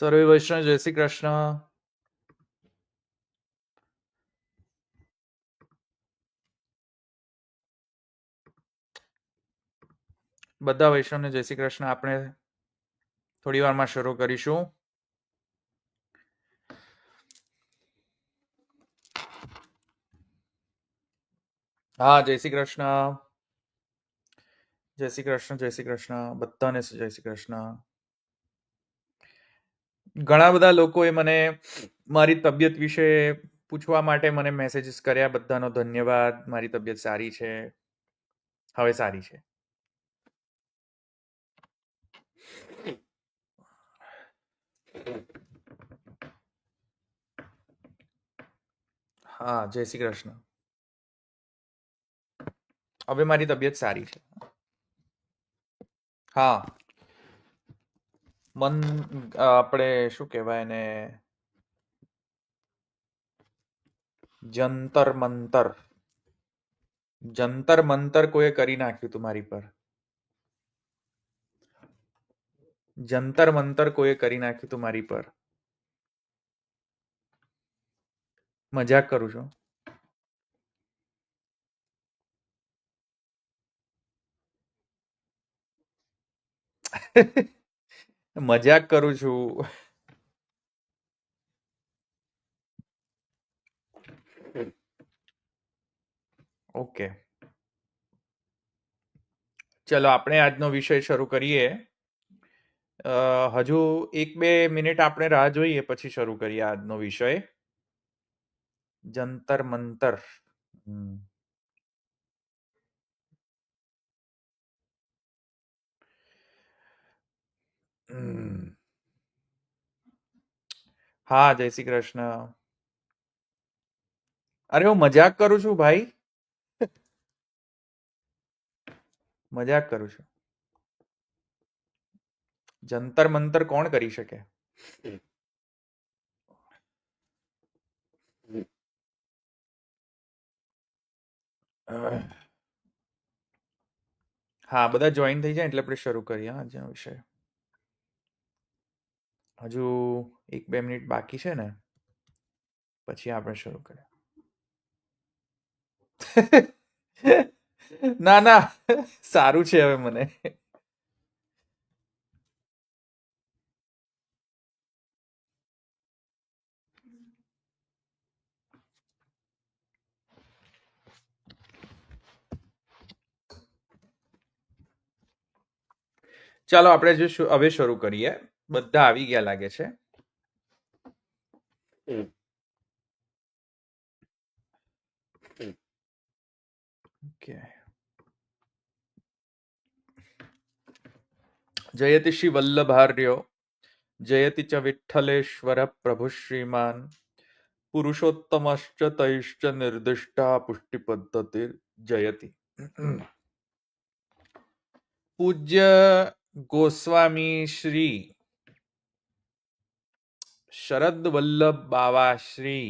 સર્વે વૈષ્ણવ જય શ્રી કૃષ્ણ. બધા વૈષ્ણવને જય શ્રી કૃષ્ણ. આપણે થોડી વારમાં શરૂ કરીશું. હા, જય શ્રી કૃષ્ણ. જય શ્રી કૃષ્ણ. જય શ્રી કૃષ્ણ. બધાને જય શ્રી કૃષ્ણ. ઘણા બધા લોકોએ મને મારી તબિયત વિશે પૂછવા માટે મને મેસેજીસ કર્યા. બધાનો ધન્યવાદ. મારી તબિયત સારી છે, હવે સારી છે. હા, જય શ્રી કૃષ્ણ. હવે મારી તબિયત સારી છે. હા, આપણે શું કહેવાય ને, જંતર મંતર જંતર મંતર કોઈએ કરી નાખ્યું હતું મારી પર. જંતર મંતર કોઈએ કરી નાખ્યું હતું મારી પર. મજાક કરું છું. મજાક કરું છું. ઓકે, ચલો આપણે આજનો વિષય શરૂ કરીએ. હજુ 1-2 મિનિટ આપણે રાહ જોઈએ, પછી શરૂ કરીએ આજનો વિષય, જંતર મંતર. હા, જય શ્રી કૃષ્ણ. અરે હું મજાક કરું છું ભાઈ, મજાક કરું છું. જંતર મંતર કોણ કરી શકે? હા, બધા જોઈન થઈ જાય એટલે આપણે શરૂ કરીએ આજનો વિષય. હજુ 1-2 મિનિટ બાકી છે ને, પછી આપણે શરૂ કરીએ. ના ના, સારું છે હવે મને. ચાલો આપણે હવે શરૂ કરીએ. બધા આવી ગયા લાગે છે. ઓકે. જયતિ શ્રી વલ્લભાર્યો, જયતિ ચ વિઠ્ઠલેશ્વર પ્રભુ શ્રીમાન, પુરુષોત્તમશ્ચ તૈશ્ચ નિર્દિષ્ટા પુષ્ટિ પદ્ધતિ જયતિ. પૂજ્ય ગોસ્વામી શ્રી શરદ વલ્લભ બાવા શ્રી,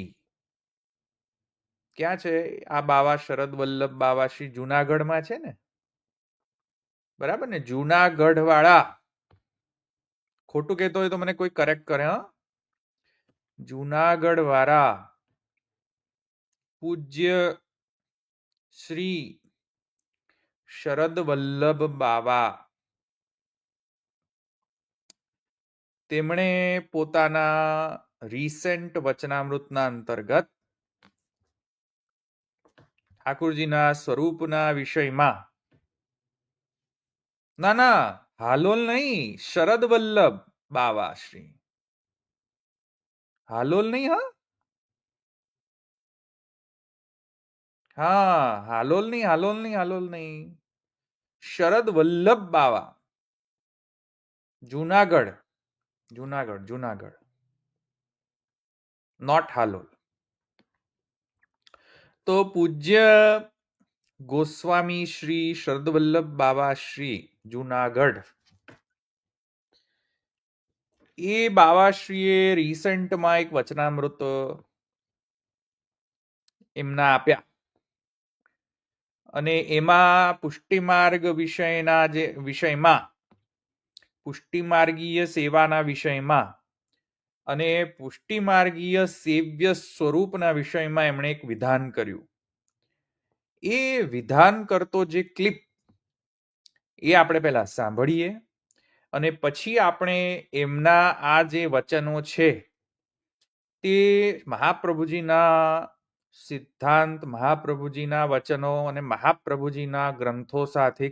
ક્યાં છે આ બાવા? શરદ વલ્લભ બાવા શ્રી જુનાગઢમાં છે ને, બરાબર ને? જુનાગઢ વાળા. ખોટું કહેતો હોય તો મને કોઈ કરેક્ટ કરે. હા, જુનાગઢ વાળા પૂજ્ય શ્રી શરદ વલ્લભ બાવા, તેમણે પોતાના રિસેન્ટ વચનામૃતના અંતર્ગત ઠાકુરજીના સ્વરૂપના વિષયમાં, ના ના, હાલોલ નહીં, શરદ વલ્લભ બાવા શ્રી, હાલોલ નહીં. હા, હાલોલ નહીં, હાલોલ નહીં, હાલોલ નહીં. શરદ વલ્લભ બાવા, જુનાગઢ, જુનાગઢ, જુનાગઢ, નોટ હાલોલ. તો પૂજ્ય ગોસ્વામી શ્રી શરદ વલ્લભ બાવા શ્રી જુનાગઢ, એ બાવાશ્રીએ રિસેન્ટમાં એક વચનામૃત એમના આપ્યા, અને એમાં પુષ્ટિમાર્ગ વિષયના જે વિષયમાં, પુષ્ટિમાર્ગીય સેવાના વિષયમાં અને પુષ્ટિમાર્ગીય સેવ્ય સ્વરૂપના વિષયમાં એમણે એક વિધાન કર્યું. એ વિધાન કરતો જે ક્લિપ એ આપણે પહેલા સાંભળીએ અને પછી આપણે એમના આ જે વચનો છે તે મહાપ્રભુજીના સિદ્ધાંત, મહાપ્રભુજીના વચનો અને મહાપ્રભુજીના ગ્રંથો સાથે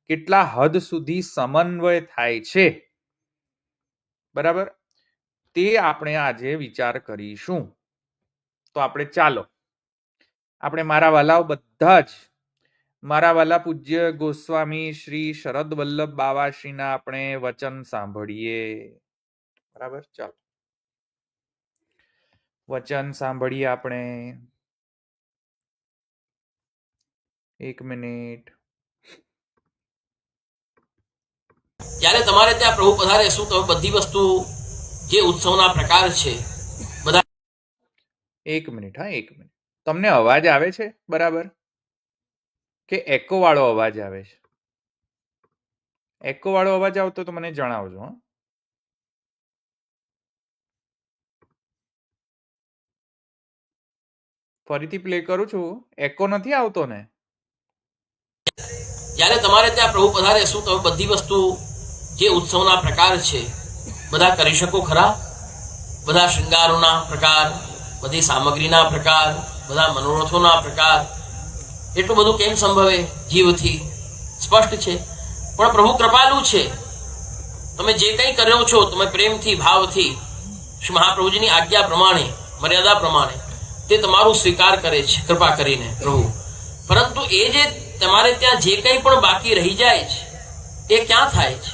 કેટલા હદ સુધી સમન્વય થાય છે, બરાબર, તે આપણે આજે વિચાર કરીશું. તો આપણે ચાલો આપણે મારા વાલાઓ બધા જ મારા વાલા પૂજ્ય ગોસ્વામી શ્રી શરદ વલ્લભ બાવાશ્રીના આપણે વચન સાંભળીએ. બરાબર, ચાલો વચન સાંભળીએ આપણે. 1 મિનિટ. જ્યારે તમારે ત્યાં પ્રભુ પધારે શું તમે બધી વસ્તુ જે ઉત્સવના પ્રકાર છે બધા. 1 મિનિટ, હા 1 મિનિટ. તમને અવાજ આવે છે બરાબર કે એકો વાળો અવાજ આવે છે? એકો વાળો અવાજ આવતો તો મને જણાવજો. ફરીથી પ્લે કરું છું. એકો નથી આવતો ને? જ્યારે તમારે ત્યાં પ્રભુ પધારે શું તમે બધી વસ્તુ જે ઉત્સવના પ્રકાર છે બધા કરી શકો ખરા? બધા શૃંગારોના પ્રકાર, બધી સામગ્રીના પ્રકાર, બધા મનોરથોના પ્રકાર, એટલું બધું કેમ સંભવે? જીવથી સ્પષ્ટ છે. પણ પ્રભુ કૃપાલુ છે. તમે જે કંઈ કર્યો છો તમે પ્રેમથી, ભાવથી, શ્રી મહાપ્રભુજીની આજ્ઞા પ્રમાણે, મર્યાદા પ્રમાણે તે તમારું સ્વીકાર કરે છે કૃપા કરીને પ્રભુ. પરંતુ એ જે તમારે ત્યાં જે કંઈ પણ બાકી રહી જાય છે એ ક્યાં થાય છે?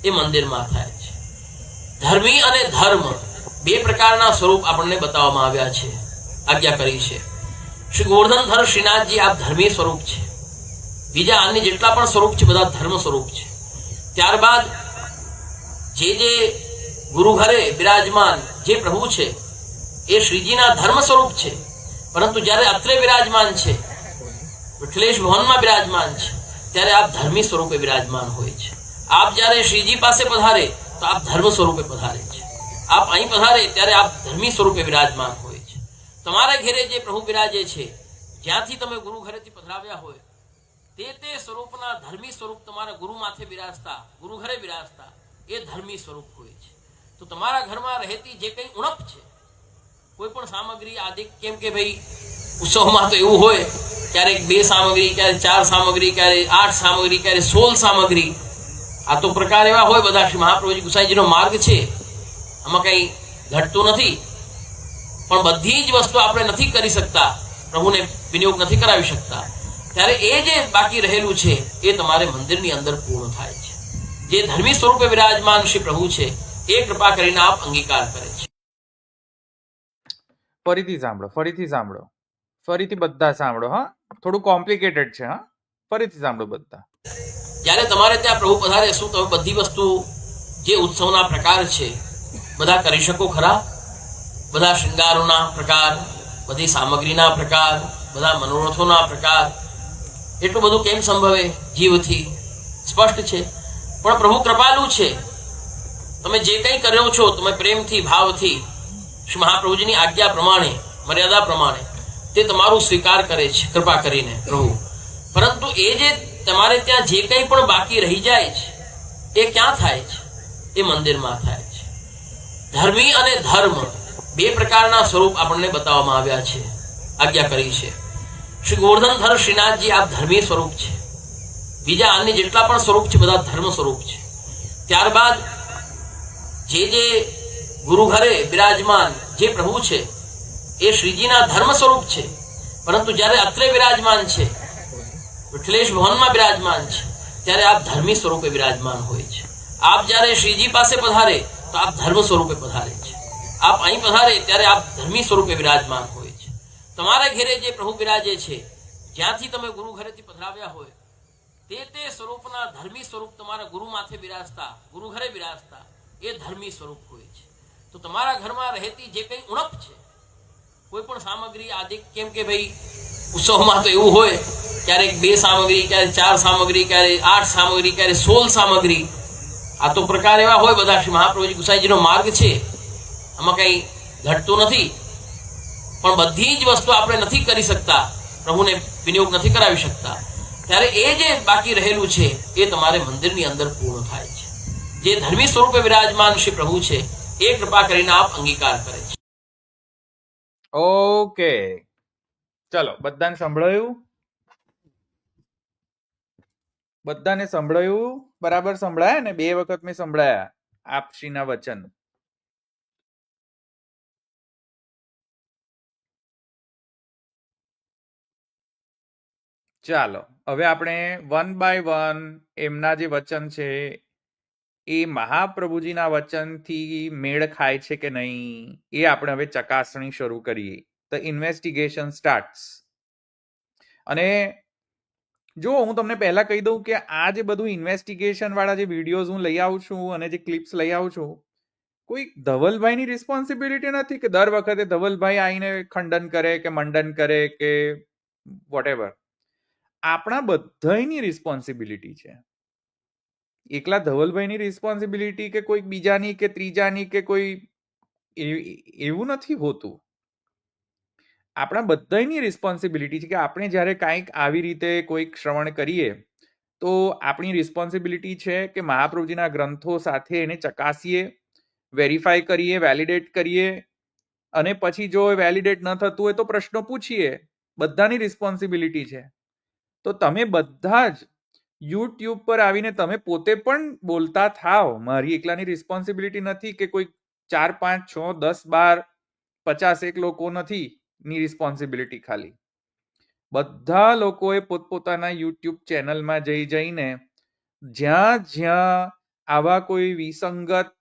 એ મંદિરમાં થાય છે. ધર્મી અને ધર્મ બે પ્રકારના સ્વરૂપ આપણને બતાવવામાં આવ્યા છે, આજ્ઞા કરી છે. શ્રી ગોવર્ધનધર શ્રીનાથજી આ ધર્મી સ્વરૂપ છે. બીજા અન્ય જેટલા પણ સ્વરૂપ છે બધા ધર્મ સ્વરૂપ છે. ત્યારબાદ જે ગુરુ ઘરે બિરાજમાન જે પ્રભુ છે એ શ્રીજીના ધર્મ સ્વરૂપ છે. પરંતુ જ્યારે અત્રે બિરાજમાન છે, વિઠ્ઠલેશ ભવનમાં બિરાજમાન છે, ત્યારે આપ ધર્મી સ્વરૂપે બિરાજમાન હોય છે. આપ જ્યારે શ્રીજી પાસે પધારે તો આપ ધર્મ સ્વરૂપે પધારે છે. આપ અહીં પધારે ત્યારે આપ ધર્મી સ્વરૂપે બિરાજમાન હોય છે. તમારા ઘરે જે પ્રભુ બિરાજે છે, જ્યાંથી તમે ગુરુ ઘરેથી પધરાવ્યા હોય તે સ્વરૂપના ધર્મી સ્વરૂપ તમારા ગુરુ માથે બિરાજતા, ગુરુ ઘરે બિરાજતા એ ધર્મી સ્વરૂપ હોય છે. તો તમારા ઘરમાં રહેતી જે કંઈ ઉણપ છે, કોઈ પણ સામગ્રી આદિ, કેમ કે ભાઈ ઉત્સવમાં તો એવું હોય ક્યારેક 2 સામગ્રી, ક્યારેક 4 સામગ્રી, ક્યારેક 8 સામગ્રી, ક્યારેક 16 સામગ્રી, આ તો પ્રકાર એવા હોય બધા. શ્રી મહાપ્રભુજી ગુસાઈજીનો માર્ગ છે, આમાં કંઈ ઘટતું નથી. પણ બધી જ વસ્તુ આપણે નથી કરી શકતા, પ્રભુને વિનિયોગ નથી કરાવી શકતા. ત્યારે એ જે બાકી રહેલું છે એ તમારે મંદિરની અંદર પૂર્ણ થાય છે. જે ધર્મી સ્વરૂપે વિરાજમાન શ્રી પ્રભુ છે એ કૃપા કરીને આપ અંગીકાર કરે છે. ફરીથી સાંભળો, ફરીથી બધા સાંભળો. હા, થોડું કોમ્પ્લિકેટેડ છે. હા, ફરીથી સાંભળો બધા. જ્યારે તમારે ત્યાં પ્રભુ પધારે શું તમે બધી વસ્તુ જે ઉત્સવના પ્રકાર છે બધા કરી શકો ખરા? બધા શૃંગારોના પ્રકાર, બધી સામગ્રીના પ્રકાર, બધા મનોરથોના પ્રકાર, એટલું બધું કેમ સંભવે? જીવથી સ્પષ્ટ છે. પણ પ્રભુ કૃપાલુ છે. તમે જે કંઈ કર્યો છો તમે પ્રેમથી, ભાવથી, શ્રી મહાપ્રભુજીની આજ્ઞા પ્રમાણે, મર્યાદા પ્રમાણે તે તમારું સ્વીકાર કરે છે કૃપા કરીને પ્રભુ. પરંતુ એ જે તમારે ત્યાં જે કંઈ પણ બાકી રહી જાય છે એ ક્યાં થાય છે? એ મંદિરમાં થાય છે. ધર્મી અને ધર્મ બે પ્રકારના સ્વરૂપ આપણને બતાવવામાં આવ્યા છે, આજ્ઞા કરી છે. શ્રી ગોવર્ધનધર શ્રીનાથજી આ ધર્મી સ્વરૂપ છે. બીજા અન્ય જેટલા પણ સ્વરૂપ છે બધા ધર્મ સ્વરૂપ છે. ત્યારબાદ જે ગુરુ ઘરે બિરાજમાન જે પ્રભુ છે એ શ્રીજીના ધર્મ સ્વરૂપ છે. પરંતુ જ્યારે અત્રે બિરાજમાન છે, વિઠ્ઠલેશ ભવનમાં બિરાજમાન છે, ત્યારે આપ ધર્મી સ્વરૂપે બિરાજમાન હોય છે. આપ જ્યારે શ્રીજી પાસે પધારે તો આપ ધર્મ સ્વરૂપે પધારે છે. આપ અહીં પધારે ત્યારે આપ ધર્મી સ્વરૂપે બિરાજમાન હોય છે. તમારા ઘરે જે પ્રભુ બિરાજે છે, જ્યાંથી તમે ગુરુ ઘરેથી પધરાવ્યા હોય તે સ્વરૂપના ધર્મી સ્વરૂપ તમારા ગુરુ માથે બિરાજતા, ગુરુ ઘરે બિરાજતા એ ધર્મી સ્વરૂપ હોય છે. તો તમારા ઘરમાં રહેતી જે કંઈ ઉણપ છે, કોઈ પણ સામગ્રી આદિ, કેમ કે ભાઈ ઉત્સવમાં તો એવું હોય ક્યારેક 2 સામગ્રી, ક્યારેક 4 સામગ્રી, ક્યારેક 8 સામગ્રી, ક્યારેક 16 સામગ્રી, આ તો પ્રકાર એવા હોય બધા શ્રી મહાપ્રભુજી ગુસાઈજીનો માર્ગ છે, આમાં કઈ ઘટતું નથી, પણ બધી જ વસ્તુ આપણે નથી કરી શકતા, પ્રભુને વિનિયોગ નથી કરાવી શકતા, ત્યારે એ જે બાકી રહેલું છે એ તમારે મંદિરની અંદર પૂર્ણ થાય છે. જે ધર્મી સ્વરૂપે વિરાજમાન શ્રી પ્રભુ છે એ કૃપા કરીને આપ અંગીકાર કરે છે. ઓકે, ચલો, બધાને સંભળાયું? બધાને સંભળાયું? બરાબર સંભળાયા ને? 2 વખત મેં સંભળાયા આપશ્રીના વચન. ચાલો, હવે આપણે 1 by 1 એમના જે વચન છે એ મહાપ્રભુજીના વચનથી મેળ ખાય છે કે નહીં એ આપણે હવે ચકાસણી શરૂ કરીએ. The investigation starts. અને જો હું તમને પહેલા કહી દઉં કે આ જે બધું ઇન્વેસ્ટિગેશન વાળા જે વિડીયોઝ હું લઈ આવું છું અને જે ક્લિપ્સ લઈ આવું છું, કોઈ ધવલભાઈની રિસ્પોન્સિબિલિટી નથી કે દર વખતે ધવલભાઈ આવીને ખંડન કરે કે મંડન કરે કે વોટેવર. આપણા બધાની રિસ્પોન્સિબિલિટી છે. એકલા ધવલભાઈની રિસ્પોન્સિબિલિટી કે કોઈ બીજાની કે ત્રીજાની કે કોઈ એવું નથી હોતું. આપણા બધાની રિસ્પોન્સિબિલિટી છે કે આપણે જ્યારે કાંઈક આવી રીતે કોઈક શ્રવણ કરીએ તો આપણી રિસ્પોન્સિબિલિટી છે કે મહાપ્રભુજીના ગ્રંથો સાથે એને ચકાસીએ, વેરીફાઈ કરીએ, વેલિડેટ કરીએ, અને પછી જો વેલિડેટ ન થતું હોય તો પ્રશ્નો પૂછીએ. બધાની રિસ્પોન્સિબિલિટી છે. તો તમે બધા જ યુટ્યુબ પર આવીને તમે પોતે પણ બોલતા થાવ. મારી એકલાની રિસ્પોન્સિબિલિટી નથી કે કોઈ 4, 5, 6, 10, 12, 51 લોકો નથી ની રિસ્પોન્સિબિલિટી. ખાલી બધા લોકોએ પોતપોતાના યુટ્યુબ ચેનલમાં જઈને જ્યાં જ્યાં આવા કોઈ વિસંગત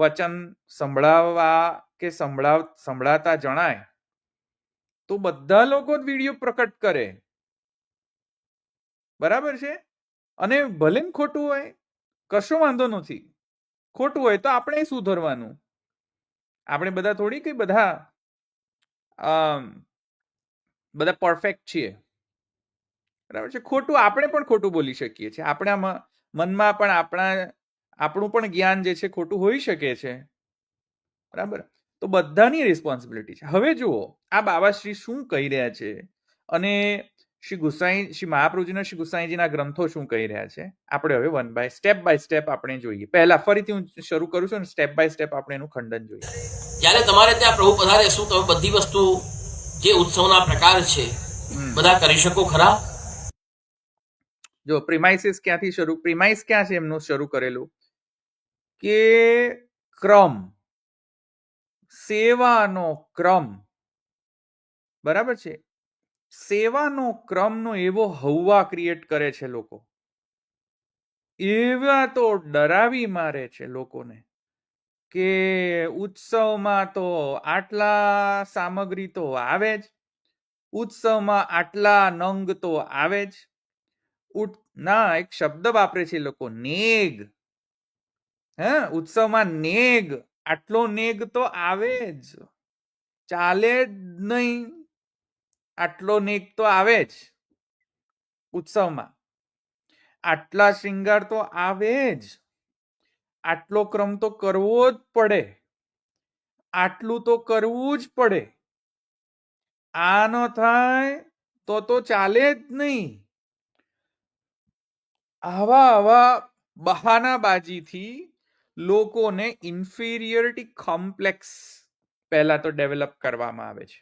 વચન સંભળાવવા કે સંભળાતા જણાય તો બધા લોકો જ વિડીયો પ્રકટ કરે. બરાબર છે? અને ભલે ખોટું હોય કશો વાંધો નથી, ખોટું હોય તો આપણે સુધરવાનું. આપણે બધા થોડી કઈ બધા પરફેક્ટ છીએ. બરાબર છે? ખોટું આપણે પણ ખોટું બોલી શકીએ છીએ. આપણા મનમાં પણ આપણું પણ જ્ઞાન જે છે ખોટું હોઈ શકે છે. બરાબર? તો બધાની રિસ્પોન્સિબિલિટી છે. હવે જુઓ આ બાબાશ્રી શું કહી રહ્યા છે અને શ્રી મહાપ્રભુજીના શ્રી ગુસાઈજીના ગ્રંથો શું કહી રહ્યા છે. આપણે હવે સ્ટેપ બાય સ્ટેપ આપણે જોઈએ. પહેલા ફરીથી હું શરૂ કરું છું અને સ્ટેપ બાય સ્ટેપ આપણે એનું ખંડન જોઈએ. જ્યારે તમારે ત્યાં પ્રભુ પધારે શું તમે બધી વસ્તુ જે ઉત્સવના પ્રકાર છે બધા કરી શકો ખરા? જો પ્રિમાઇસિસ ક્યાંથી શરૂ, પ્રિમાઇસ ક્યાં છે એમનું શરૂ કરેલું કે ક્રમ, સેવાનો ક્રમ. બરાબર છે? સેવાનો ક્રમનો એવો હવા ક્રિએટ કરે છે લોકો, એવા તો ડરાવી મારે છે લોકોને કે ઉત્સવમાં તો આટલા સામગ્રી તો આવે જ, ઉત્સવમાં આટલા નંગ તો આવે જ. ના, એક શબ્દ વાપરે છે લોકો, નેગ. ઉત્સવમાં નેગ, આટલો નેગ તો આવે જ, ચાલે જ નહીં, આટલો નેગ તો આવે જ ઉત્સવમાં, આટલા શ્રૃંગાર તો આવે જ, આટલો ક્રમ તો કરવો જ પડે, આટલું તો કરવું જ પડે, આ ન થાય તો ચાલે જ નહીં. આવા બહાનાબાજીથી લોકોને ઇન્ફિરિયરિટી કોમ્પ્લેક્સ પહેલા તો ડેવલપ કરવામાં આવે છે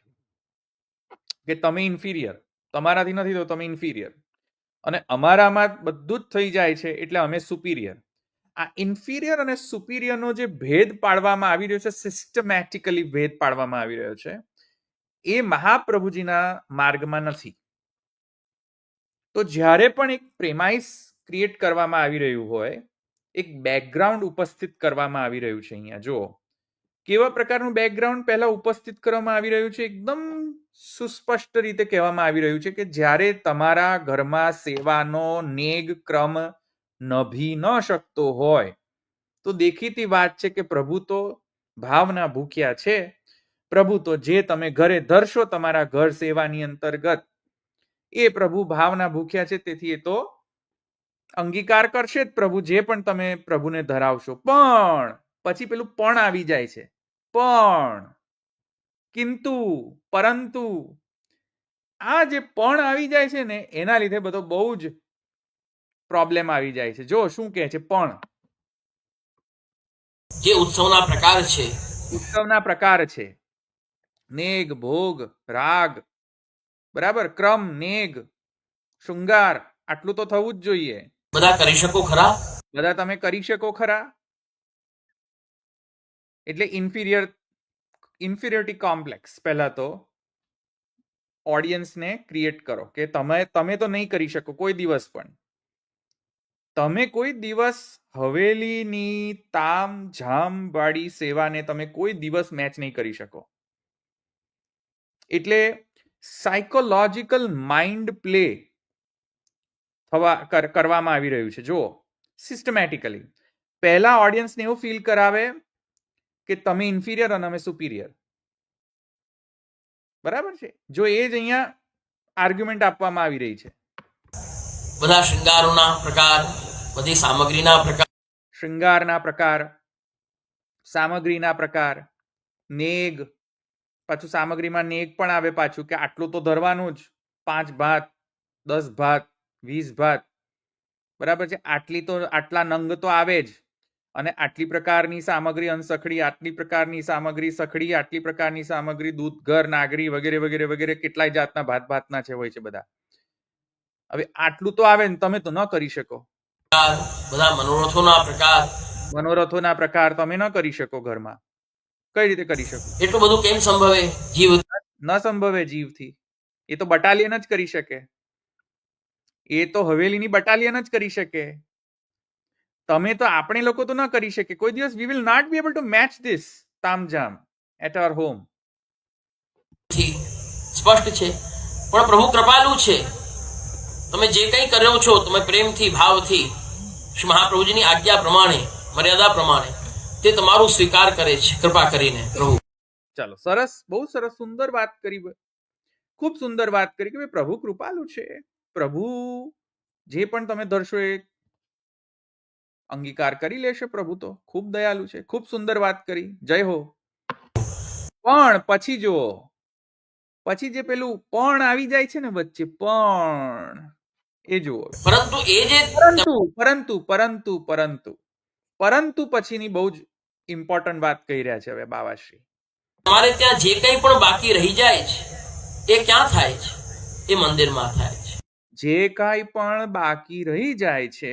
કે તમે ઇન્ફિરિયર, તમારાથી નથી તો તમે ઇન્ફિરિયર, અને અમારામાં બધું જ થઈ જાય છે એટલે અમે સુપિરિયર. આ ઇન્ફિરિયર અને સુપિરિયરનો જે ભેદ પાડવામાં આવી રહ્યો છે, સિસ્ટમેટિકલી ભેદ પાડવામાં આવી રહ્યો છે, એ મહાપ્રભુજીના માર્ગમાં નથી. તો જ્યારે પણ એક પ્રેમાઇસ ક્રિએટ કરવામાં આવી રહ્યું હોય, એક બેકગ્રાઉન્ડ ઉપસ્થિત કરવામાં આવી રહ્યું છે. અહીંયા જો કેવા પ્રકારનું બેકગ્રાઉન્ડ પહેલા ઉપસ્થિત કરવામાં આવી રહ્યું છે, એકદમ સુસ્પષ્ટ રીતે કહેવામાં આવી રહ્યું છે કે જ્યારે તમારા ઘરમાં સેવાનો નેગ ક્રમ નભી ન શકતો હોય તો દેખીતી વાત છે કે પ્રભુ તો ભાવના ભૂખ્યા છે. પ્રભુ તો જે તમે ઘરે ધરશો તમારા ઘર સેવાની અંતર્ગત, એ પ્રભુ ભાવના ભૂખ્યા છે, તેથી એ તો અંગીકાર કરશે જ પ્રભુ, જે પણ તમે પ્રભુને ધરાવશો, પણ પછી પેલું પણ આવી જાય છે, પણ, કિંતુ, પરંતુ. આ જે પણ આવી જાય છે ને, એના લીધે બધો બહુ જ પ્રોબ્લેમ આવી જાય છે. જો શું કહે છે, પણ જે ઉત્સવના પ્રકાર છે, ઉત્સવના પ્રકાર છે, નેગ, ભોગ, રાગ, બરાબર, ક્રમ, નેગ, શૃંગાર, આટલું તો થવું જ જોઈએ. બધા કરી શકો ખરા? બધા તમે કરી શકો ખરા? એટલે ઇન્ફિરિયરિટી કોમ્પ્લેક્સ પહેલા તો ઓડિયન્સને ક્રિએટ કરો કે તમે તો નહીં કરી શકો કોઈ દિવસ પણ. તમે કોઈ દિવસ હવેલીની તામ ઝામ વાળી સેવાને તમે કોઈ દિવસ મેચ નહીં કરી શકો. એટલે સાયકોલોજીકલ માઇન્ડ પ્લે કરવામાં આવી રહ્યું છે. જુઓ, સિસ્ટમેટિકલી પહેલા ઓડિયન્સને એવું ફીલ કરાવે કે તમે ઇન્ફિરિયર અને અમે સુપિરિયર. બરાબર છે? જો એ જ અહીંયા આર્ગ્યુમેન્ટ આપવામાં આવી રહી છે. બધા શૃંગારોના પ્રકાર, બધી સામગ્રીના પ્રકાર, શૃંગારના પ્રકાર, સામગ્રીના પ્રકાર, નેગ, પાછું સામગ્રીમાં નેગ પણ આવે પાછું કે આટલું તો ધરવાનું જ, 5 ભાત, 10 ભાત, 20 ભાત, બરાબર છે, આટલા નંગ તો આવે જ, અને આટલી પ્રકારની સામગ્રી અનસખડી, આટલી પ્રકારની સામગ્રી સખડી, આટલી પ્રકારની સામગ્રી દૂધ, ઘર, નાગરી, વગેરે વગેરે વગેરે, કેટલાય જાતના ભાતના છે હોય છે બધા. હવે આટલું તો આવે ને, તમે તો ન કરી શકો. બધા મનોરથોના પ્રકાર, મનોરથોના પ્રકાર તમે ન કરી શકો ઘરમાં. કઈ રીતે કરી શકો? એટલું બધું કેમ સંભવે? જીવ ન સંભવે જીવથી. એ તો બટાલિયન જ કરી શકે. એ તો હવેલીની બટાલિયન જ કરી શકે. તમે તો, આપણે લોકો તો ન કરી શકે કોઈ દિવસ. We will not be able to match this તામઝામ એટ અવર હોમ. સ્પષ્ટ છે, પણ પ્રભુ કૃપાલુ છે. તમે જે કંઈ કર્યો છો, તમે પ્રેમથી, ભાવથી, શ્રી મહાપ્રભુજીની આજ્ઞા પ્રમાણે, મર્યાદા પ્રમાણે, તે તમારું સ્વીકાર કરે છે કૃપા કરીને. પ્રભુ ચાલો, સરસ, બહુ સરસ, સુંદર વાત કરી, ખૂબ સુંદર વાત કરી કે પ્રભુ કૃપાલુ છે. પ્રભુ જે પણ તમે ધરશો એ અંગીકાર કરી લેશે. પ્રભુ તો ખૂબ દયાલુ છે. ખૂબ સુંદર વાત કરી, જય હો. પણ પછી જુઓ, પછી જે પેલું પણ આવી જાય છે ને વચ્ચે, પણ એ જુઓ. પરંતુ એ જે પરંતુ પછીની બહુ જ ઇમ્પોર્ટન્ટ વાત કહી રહ્યા છે હવે બાવાશ્રી. તમારે ત્યાં જે કંઈ પણ બાકી રહી જાય છે, એ ક્યાં થાય છે? એ મંદિરમાં થાય છે. જે કાંઈ પણ બાકી રહી જાય છે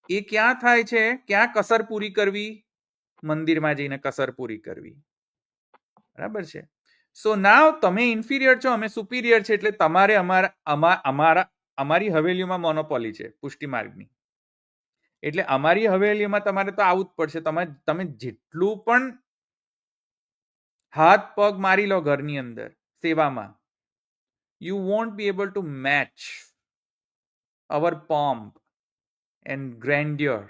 એ ક્યાં થાય છે? ક્યાં કસર પૂરી કરવી? મંદિરમાં જઈને કસર પૂરી કરવી. બરાબર છે? સો નાવ તમે ઇન્ફિરિયર છો, અમે સુપિરિયર છે, એટલે તમારે અમારી હવેલીમાં મોનોપોલી છે પુષ્ટિ માર્ગની. એટલે અમારી હવેલીમાં તમારે તો આવવું જ પડશે. તમે જેટલું પણ હાથ પગ મારી લો ઘરની અંદર સેવામાં, you won't be able to match our pomp and grandeur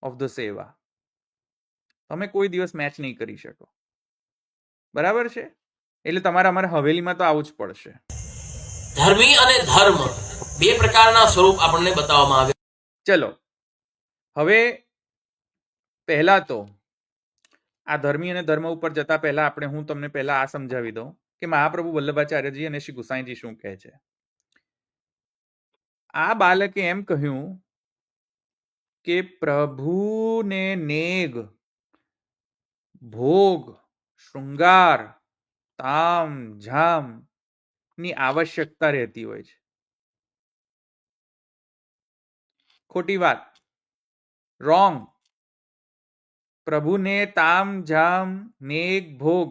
of the સેવા. તમે કોઈ દિવસ મેચ નહીં કરી શકો. બરાબર છે? એટલે તમારે અમારે હવેલીમાં તો આવવું જ પડશે. ધર્મી અને ધર્મ બે પ્રકારના સ્વરૂપ આપણને બતાવવામાં આવે. ચલો, હવે પહેલા તો આ ધર્મી અને ધર્મ ઉપર જતા પહેલા હું તમને પહેલા આ સમજાવી દઉં કે મહાપ્રભુ વલ્લભાચાર્યજી અને શ્રી ગુસાઈજી શું કહે છે. આ બાલકે એમ કહ્યું કે પ્રભુને નેગ, ભોગ, શૃંગાર, તામ ઝામ ની આવશ્યકતા રહેતી હોય છે. ખોટી વાત, રોંગ. પ્રભુને તામ ઝામ નેગ ભોગ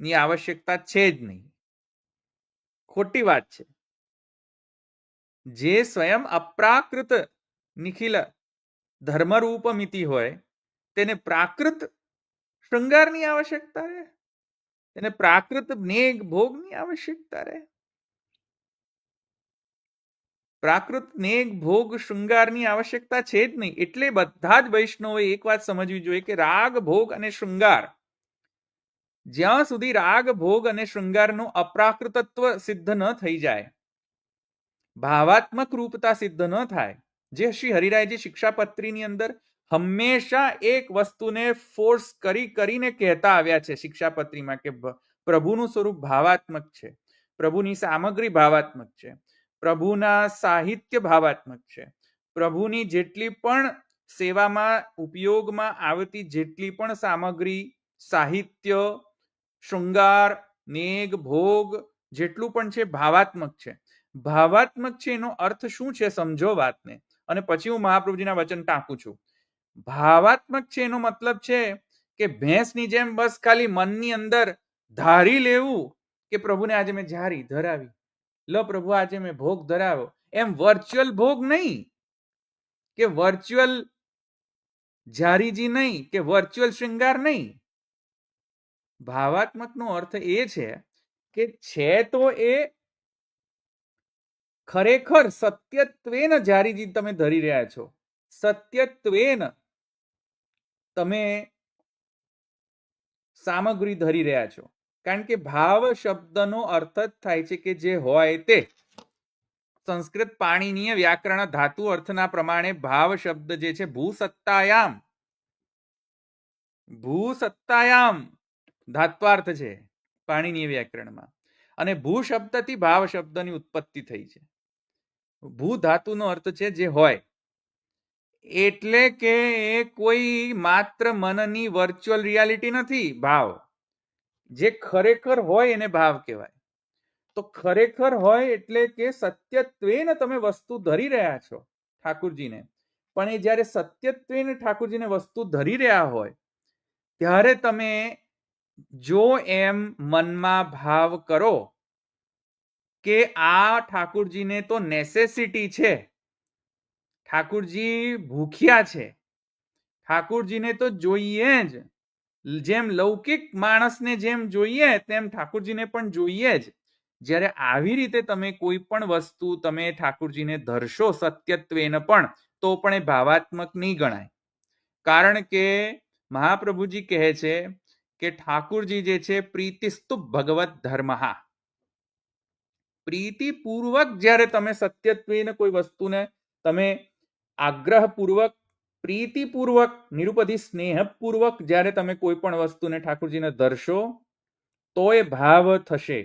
ની આવશ્યકતા છે જ નહીં. ખોટી વાત છે. જે સ્વયં અપ્રાકૃત નિખિલ ધર્મરૂપમિતિ હોય તેને પ્રાકૃત શૃંગારની આવશ્યકતા રહે, તેને પ્રાકૃત નેગ ભોગની આવશ્યકતા રહે. પ્રાકૃત નેગ ભોગ શૃંગારની આવશ્યકતા છે જ નહીં. એટલે બધા જ વૈષ્ણવોએ એક વાત સમજવી જોઈએ કે રાગ, ભોગ અને શૃંગાર, જ્યાં સુધી રાગ, ભોગ અને શૃંગારનું અપ્રાકૃતત્વ સિદ્ધ ન થઈ જાય ભાવાત્મક રૂપતા સિદ્ધ ન થાય. જે શ્રી હરિરાયજી શિક્ષાપત્રીની અંદર હંમેશા એક વસ્તુને ફોર્સ કરીને કહેતા આવ્યા છે શિક્ષાપત્રીમાં કે પ્રભુનું સ્વરૂપ ભાવાત્મક છે, પ્રભુની સામગ્રી ભાવાત્મક છે, પ્રભુના સાહિત્ય ભાવાત્મક છે, પ્રભુની જેટલી પણ સેવામાં ઉપયોગમાં આવતી જેટલી પણ સામગ્રી, સાહિત્ય, શૃંગાર, નેગ, ભોગ જેટલું પણ છે ભાવાત્મક છે. ભાવાત્મક છે એનો અર્થ શું છે સમજો વાતને, અને પછી હું મહાપ્રભુજીના વચન ટાંકું છું. ભાવાત્મક છે એનો મતલબ છે કે ભેંસની જેમ બસ ખાલી મનની અંદર ધારી લેવું કે પ્રભુને આજે મેં ઝારી ધરાવી, લો પ્રભુ આજે મેં ભોગ ધરાવ્યો, એમ વર્ચ્યુઅલ ભોગ નહીં કે વર્ચ્યુઅલ ઝારીજી નહીં કે વર્ચ્યુઅલ શૃંગાર નહીં. ભાવાત્મકનો અર્થ એ છે કે છે તો એ ખરેખર સત્યત્વેન ઝારીજી તમે ધરી રહ્યા છો, સત્યત્વેન તમે સામગ્રી ધરી રહ્યા છો. કારણ કે ભાવ શબ્દનો અર્થ જ થાય છે કે જે હોય તે. સંસ્કૃત પાણીનીય વ્યાકરણ ધાતુ અર્થના પ્રમાણે ભાવ શબ્દ જે છે ભૂસત્તાયામ ધાત્વાર્થ છે પાણીનીય વ્યાકરણમાં, અને ભૂ શબ્દથી ભાવ શબ્દની ઉત્પત્તિ થઈ છે. ભૂ ધાતુનો અર્થ છે જે હોય, એટલે કે એ કોઈ માત્ર મનની વર્ચ્યુઅલ રિયાલિટી નથી. ભાવ જે ખરેખર હોય એને ભાવ કહેવાય. તો ખરેખર હોય એટલે કે સત્યત્વેન તમે વસ્તુ ધરી રહ્યા છો ઠાકુરજીને, પણ એ જ્યારે સત્યત્વેન ઠાકુરજીને વસ્તુ ધરી રહ્યા હોય ત્યારે તમે જો એમ મનમાં ભાવ કરો કે આ ઠાકુરજીને તો નેસેસિટી છે, ઠાકુરજી ભૂખ્યા છે, ઠાકુરજીને તો જોઈએ જ, જેમ લૌકિક માણસને જેમ જોઈએ તેમ ઠાકુરજીને પણ જોઈએ જ. જ્યારે આવી રીતે તમે કોઈ પણ વસ્તુ તમે ઠાકુરજીને ધરશો સત્યત્વેન પણ, તો પણ એ ભાવાત્મક નહીં ગણાય. કારણ કે મહાપ્રભુજી કહે છે કે ઠાકુરજી જે છે પ્રીતિસ્તુ ભગવત ધર્મહા, પ્રીતિપૂર્વક જ્યારે તમે સત્યત્વેન કોઈ વસ્તુને તમે આગ્રહપૂર્વક, પ્રીતિપૂર્વક, નિરુપધિ સ્નેહપૂર્વક જ્યારે તમે કોઈ પણ વસ્તુને ઠાકુરજીને ધરશો તો એ ભાવ થશે,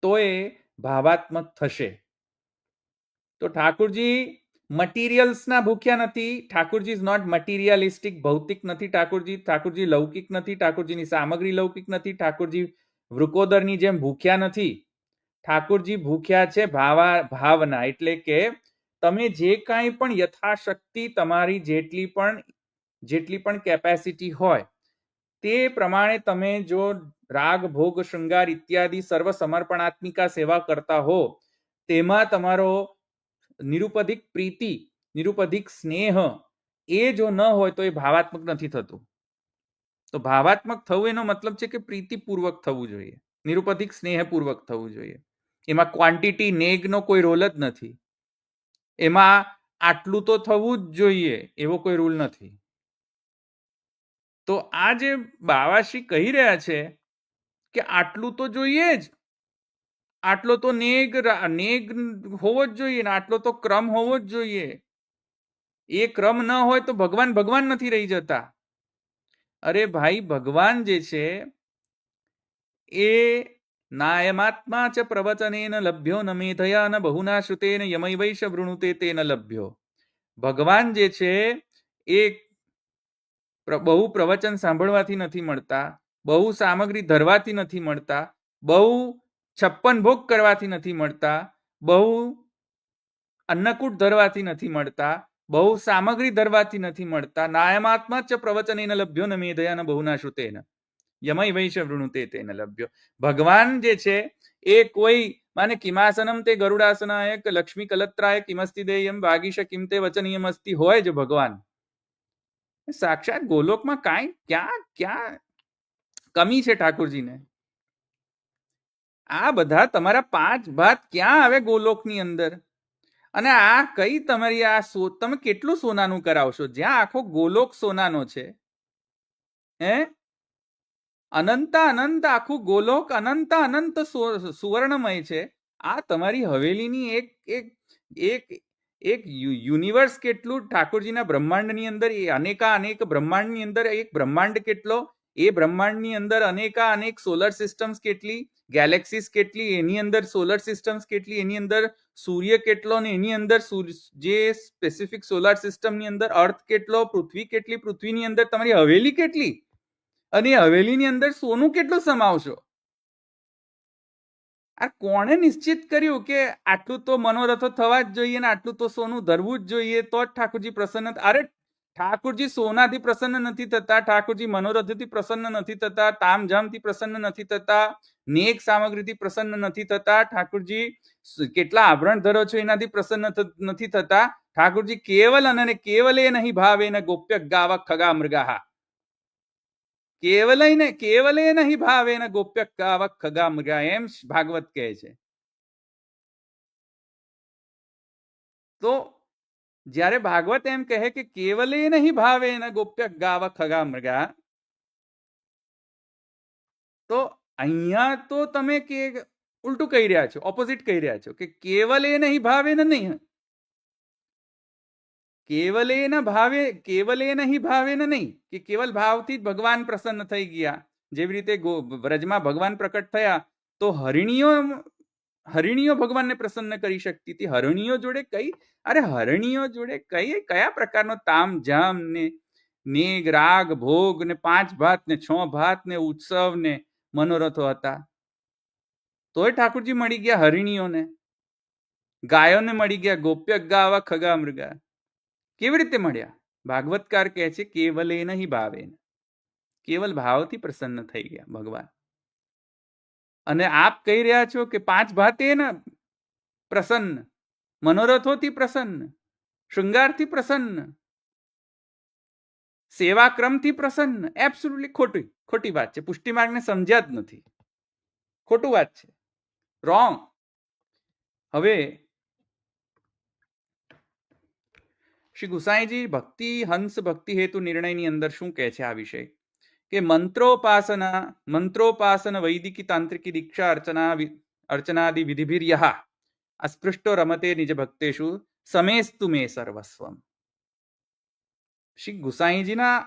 તો એ ભાવાત્મક થશે. તો ઠાકુરજી મટીરિયલ્સના ભૂખ્યા નથી. ઠાકુરજી ઇઝ નોટ મટીરિયલિસ્ટિક, ભૌતિક નથી ઠાકુરજી. ઠાકુરજી લૌકિક નથી, ઠાકુરજીની સામગ્રી લૌકિક નથી. ઠાકુરજી વૃકોદરની જેમ ભૂખ્યા નથી. ઠાકુરજી ભૂખ્યા છે ભાવના, એટલે કે તમે જે કાંઈ પણ યથાશક્તિ તમારી જેટલી પણ કેપેસિટી હોય તે પ્રમાણે તમે જો રાગ, ભોગ, શૃંગાર ઇત્યાદિ સર્વ સમર્પણાત્મિકા સેવા કરતા હો, તેમાં તમારો નિરુપધિક પ્રીતિ, નિરુપધિક સ્નેહ એ જો ન હોય તો એ ભાવાત્મક નથી થતું. તો ભાવાત્મક થવું એનો મતલબ છે કે પ્રીતિપૂર્વક થવું જોઈએ, નિરુપધિક સ્નેહપૂર્વક થવું જોઈએ. એમાં ક્વોન્ટિટી, નેગનો કોઈ રોલ જ નથી. એમાં આટલું તો થવું જ જોઈએ એવો કોઈ રૂલ નથી. તો આ જે બાવાશ્રી કહી રહ્યા છે કે આટલું તો જોઈએ જ, આટલો તો નેગ હોવો જ જોઈએ, આટલો તો ક્રમ હોવો જ જોઈએ. એ ક્રમ ન હોય તો ભગવાન નથી રહી જતા. અરે ભાઈ, ભગવાન જે છે એ નાયમાત્મા ચ પ્રવચનેન લભ્યો ન મેધયા ન બહુના શ્રુતેન યમૈવૈષ વૃણુતે તેન લભ્યો. ભગવાન જે છે એ બહુ પ્રવચન સાંભળવાથી નથી મળતા, બહુ સામગ્રી ધરવાથી નથી મળતા, બહુ 56 ભોગ કરવાથી નથી મળતા, બહુ અન્નકૂટ ધરવાથી નથી મળતા, બહુ સામગ્રી ધરવાથી નથી મળતા. નાયમાત્મા ચ પ્રવચનેન લભ્યો ન મેધયા ન બહુના શ્રુતેન યમૈવૈષ વૃણુતે તેન લભ્યો. ભગવાન જે છે એ કોઈ માને કિમાસનમ તે ગરુડાસનાય લક્ષ્મી કલત્રાય કિમસ્તિ દેયમ વાગીશ કિમ તે વચનીયમ અસ્તિ હોય જ ભગવાન. સાક્ષાત ગોલોકમાં ક્યાં કમી છે ઠાકોરજીને? આ બધા તમારા 5 ભાત ક્યાં આવે ગોલોકની અંદર? અને આ કઈ તમારી તમે કેટલું સોનાનું કરાવશો? જ્યાં આખો ગોલોક સોનાનો છે, હે અનંત આખું ગોલોક અનંત સુવર્ણમય છે. આ તમારી હવેલીની એક એક એક યુનિવર્સ કેટલું ઠાકોરજીના બ્રહ્માંડની અંદર, એ અનેક બ્રહ્માંડની અંદર એક બ્રહ્માંડ કેટલો, એ બ્રહ્માંડની અંદર અનેક સોલર સિસ્ટમ્સ કેટલી, ગેલેક્સીસ કેટલી, એની અંદર સોલર સિસ્ટમ્સ કેટલી, એની અંદર સૂર્ય કેટલો, ને એની અંદર જે સ્પેસિફિક સોલર સિસ્ટમની અંદર અર્થ કેટલો, પૃથ્વી કેટલી, પૃથ્વીની અંદર તમારી હવેલી કેટલી, અને હવેલીની અંદર સોનું કેટલું સમાવશો. આ કોણે નિશ્ચિત કર્યું કે આટલું તો મનોરથો થવા જ જોઈએ ને આટલું તો સોનું ધરવું જ જોઈએ તો જ ઠાકોરજી પ્રસન્ન? અરે ઠાકોરજી સોનાથી પ્રસન્ન નથી થતા, ઠાકોરજી મનોરથથી પ્રસન્ન નથી થતા, તામઝામથી પ્રસન્ન નથી થતા, નેક સામગ્રીથી પ્રસન્ન નથી થતા, ઠાકોરજી કેટલા આભરણ ધરો છો એનાથી પ્રસન્ન નથી થતા. ઠાકોરજી કેવલ અને કેવલે નહીં ભાવે ને ગોપ્ય ગાવ ખગા મૃગા. કેવલે નહીં ભાવે ને ગોપ્ય ગાવ ખગા મૃગા, એમ ભાગવત કહે છે. તો જ્યારે ભાગવત એમ કહે કે કેવલે નહીં ભાવે ને ગોપ્ય ગાવ ખગા મૃગા, તો અહીંયા તો તમે કે ઉલટું કહી રહ્યા છો, ઓપોઝિટ કહી રહ્યા છો કે કેવલે નહીં ભાવે ને નહીં, કેવલે નહીં ભાવે ને નહીં, કે કેવલ ભાવથી જ ભગવાન પ્રસન્ન થઈ ગયા. જેવી રીતે વ્રજમાં ભગવાન પ્રકટ થયા તો હરિણીઓ ભગવાનને પ્રસન્ન કરી શકતી હતી. હરિણીઓ જોડે કયા પ્રકારનો તામઝામ ને નેગ રાગ ભોગ ને 5 ભાત ને 6 ભાત ને ઉત્સવ ને મનોરથો હતા. તોય ઠાકોરજી મળી ગયા હરિણીઓને, ગાયોને મળી ગયા ગોપ્ય ગાવા ખગા મૃગા. કેવી રીતે મળ્યા? ભાગવતકાર કહે છે કેવલે નહીં ભાવે, કેવલ ભાવથી પ્રસન્ન થઈ ગયા ભગવાન. અને આપ કહી રહ્યા છો કે 5 ભાતે ને પ્રસન્ન, મનોરથોથી પ્રસન્ન, શૃંગારથી પ્રસન્ન, સેવાક્રમથી પ્રસન્ન. એબ્સોલ્યુટલી ખોટી વાત છે. પુષ્ટિ માર્ગને સમજ્યા જ નથી, ખોટું વાત છે, રોંગ. હવે શ્રી ગુસાઈજી ભક્તિ હંસ ભક્તિ હેતુ નિર્ણયની અંદર શું કહે છે આ વિષય? કે મંત્રોપાસન વૈદિકી તાંત્રિકી દીક્ષા અર્ચનાદિ વિધિભિર્યઃ અસ્પૃષ્ટો રમતે નિજ ભક્તેષુ સમેસ્તુ મે સર્વસ્વમ. શ્રી ગુસાઈજીના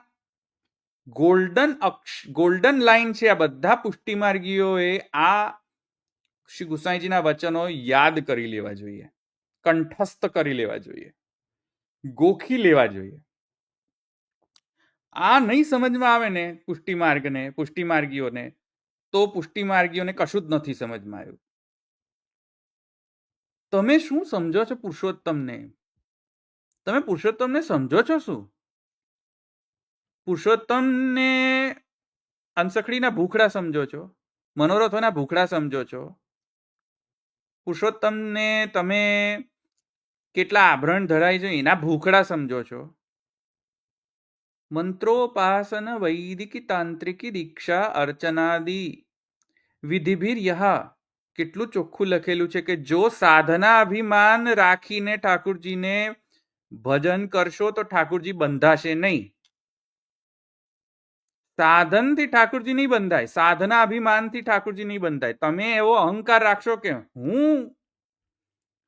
ગોલ્ડન લાઈન છે. આ બધા પુષ્ટિ માર્ગીઓએ આ શ્રી ગુસાઈજીના વચનો યાદ કરી લેવા જોઈએ, કંઠસ્થ કરી લેવા જોઈએ, ગોખી લેવા જોઈએ. આ નહીં સમજમાં આવે ને પુષ્ટિ માર્ગીઓને, તો પુષ્ટિ માર્ગીઓને કશું જ નથી સમજમાં આવ્યું. તમે શું સમજો છો પુરુષોત્તમને? તમે પુરુષોત્તમને સમજો છો શું? પુરુષોત્તમને અંસખડીના ભૂખડા સમજો છો, મનોરથોના ભૂખડા સમજો છો? પુરુષોત્તમને તમે કેટલા આભરણ ધરાય છે એના ભૂખડા સમજો છો? મંત્રોપાસન વૈદિકી તાંત્રિકી દીક્ષા અર્ચનાદિ વિધિભિર્યઃ કેટલું ચોખ્ખું લખેલું છે કે જો સાધના અભિમાન રાખીને ઠાકોરજીને ભજન કરશો તો ઠાકોરજી બંધાશે નહીં. સાધનથી ઠાકોરજી નહીં બંધાય, સાધના અભિમાનથી ઠાકોરજી નહીં બંધાય. તમે એવો અહંકાર રાખશો કે હું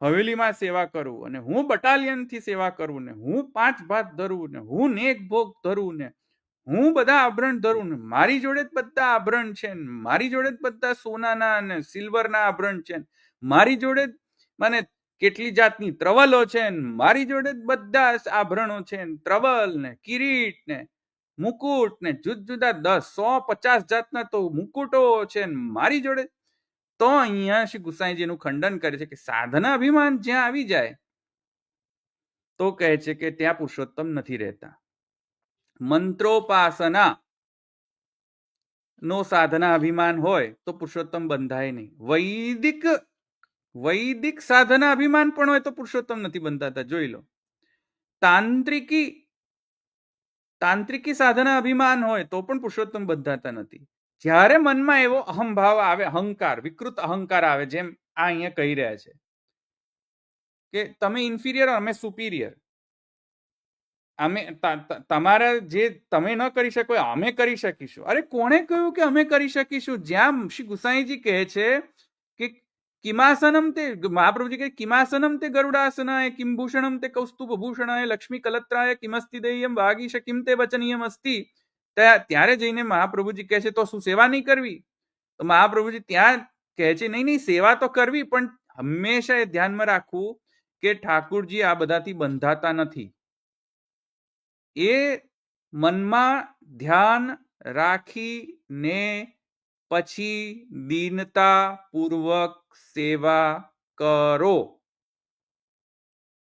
હવેલીમાં સેવા કરું અને હું બટાલિયનથી સેવા કરું ને હું 5 ભાત ધરું ને હું નેક ભોગ ધરું ને હું બધા આભરણ ધરું ને મારી જોડે જ બધા આભરણ છે, મારી જોડે જ બધા સોનાના અને સિલ્વરના આભરણ છે, મારી જોડે જ મને કેટલી જાતની ત્રવલો છે, મારી જોડે જ બધા આભરણો છે, ત્રવલ ને કિરીટ ને મુકુટ ને જુદા 150 જાતના તો મુકુટો છે મારી જોડે. તો અહીંયા શ્રી ગુસાઈજીનું ખંડન કરે છે કે સાધના અભિમાન જ્યાં આવી જાય તો કહે છે કે ત્યાં પુરુષોત્તમ નથી રહેતા. મંત્રોપાસના નો સાધના અભિમાન હોય તો પુરુષોત્તમ બંધાય નહીં. વૈદિક સાધના અભિમાન પણ હોય તો પુરુષોત્તમ નથી બંધાતા. જોઈ લો. તાંત્રિકી સાધના અભિમાન હોય તો પણ પુરુષોત્તમ બંધાતા નથી. જ્યારે મનમાં એવો અહંભાવ આવે, અહંકાર, વિકૃત અહંકાર આવે, જેમ આ અહીંયા કહી રહ્યા છે કે તમે ઇન્ફિરિયર, અમે સુપીરિયર, અમે તમારા જે તમે ન કરી શકો અમે કરી શકીશું. અરે કોણે કહ્યું કે અમે કરી શકીશું? જ્યાં શ્રી ગુસાઈજી કહે છે કે કિમાસનમ તે મહાપ્રભુજી કહે કિમાસનમ તે ગરુડાસનાય કિંભૂષણમ તે કૌસ્તુભ ભૂષણાય લક્ષ્મી કલત્રાય કિમસ્તિ દેયમ વાગીશ કિમ તે વચનીયમ અસ્તિ. ત્યારે જઈને મહાપ્રભુજી કહે છે તો શું સેવા નહીં કરવી? તો મહાપ્રભુજી ત્યાં કહે છે નહીં નહીં સેવા તો કરવી, પણ હંમેશા એ ધ્યાનમાં રાખવું કે ઠાકુરજી આ બધાથી બંધાતા નથી. એ મનમાં ધ્યાન રાખીને પછી દીનતા પૂર્વક સેવા કરો.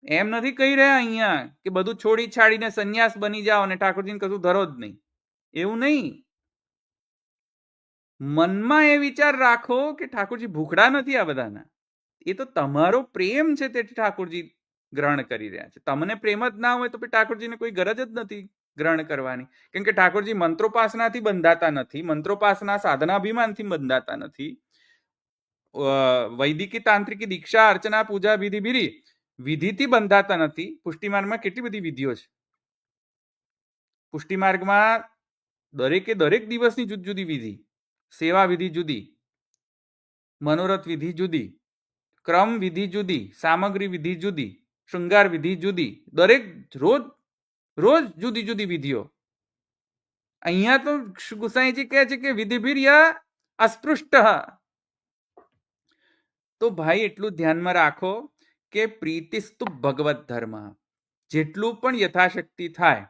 એમ નથી કહી રહ્યા અહીંયા કે બધું છોડી છાડીને સંન્યાસ બની જાઓ અને ઠાકોરજીને કશું ધરો જ નહીં. એવું નહીં. મનમાં એ વિચાર રાખો કે ઠાકોરજી ભૂખડા નથી આ બધાના. એ તો તમારો પ્રેમ છે તે ઠાકોરજી ગ્રહણ કરી રહ્યા છે. તમને પ્રેમ જ ના હોય તો ઠાકોરજીને કોઈ ગરજ જ નથી ગ્રહણ કરવાની. કેમ કે ઠાકોરજી મંત્રોપાસનાથી બંધાતા નથી, મંત્રોપાસના સાધનાભિમાનથી બંધાતા નથી, વૈદિકી તાંત્રિકી દીક્ષા અર્ચના પૂજા વિધિથી બંધાતા નથી. પુષ્ટિમાર્ગમાં કેટલી બધી વિધિઓ છે. પુષ્ટિમાર્ગમાં દરેકે દરેક દિવસની જુદી જુદી વિધિ, સેવા વિધિ જુદી, મનોરથ વિધિ જુદી, ક્રમ વિધિ જુદી, સામગ્રી વિધિ જુદી, શૃંગાર વિધિ જુદી, દરેક રોજ જુદી જુદી વિધિઓ. અહીંયા તો ગુસાઈજી કહે છે કે વિધિભીર્ય અસ્પૃષ્ટ. તો ભાઈ એટલું ધ્યાનમાં રાખો કે પ્રીતિસ્તુ ભગવત ધર્મ, જેટલું પણ યથાશક્તિ થાય,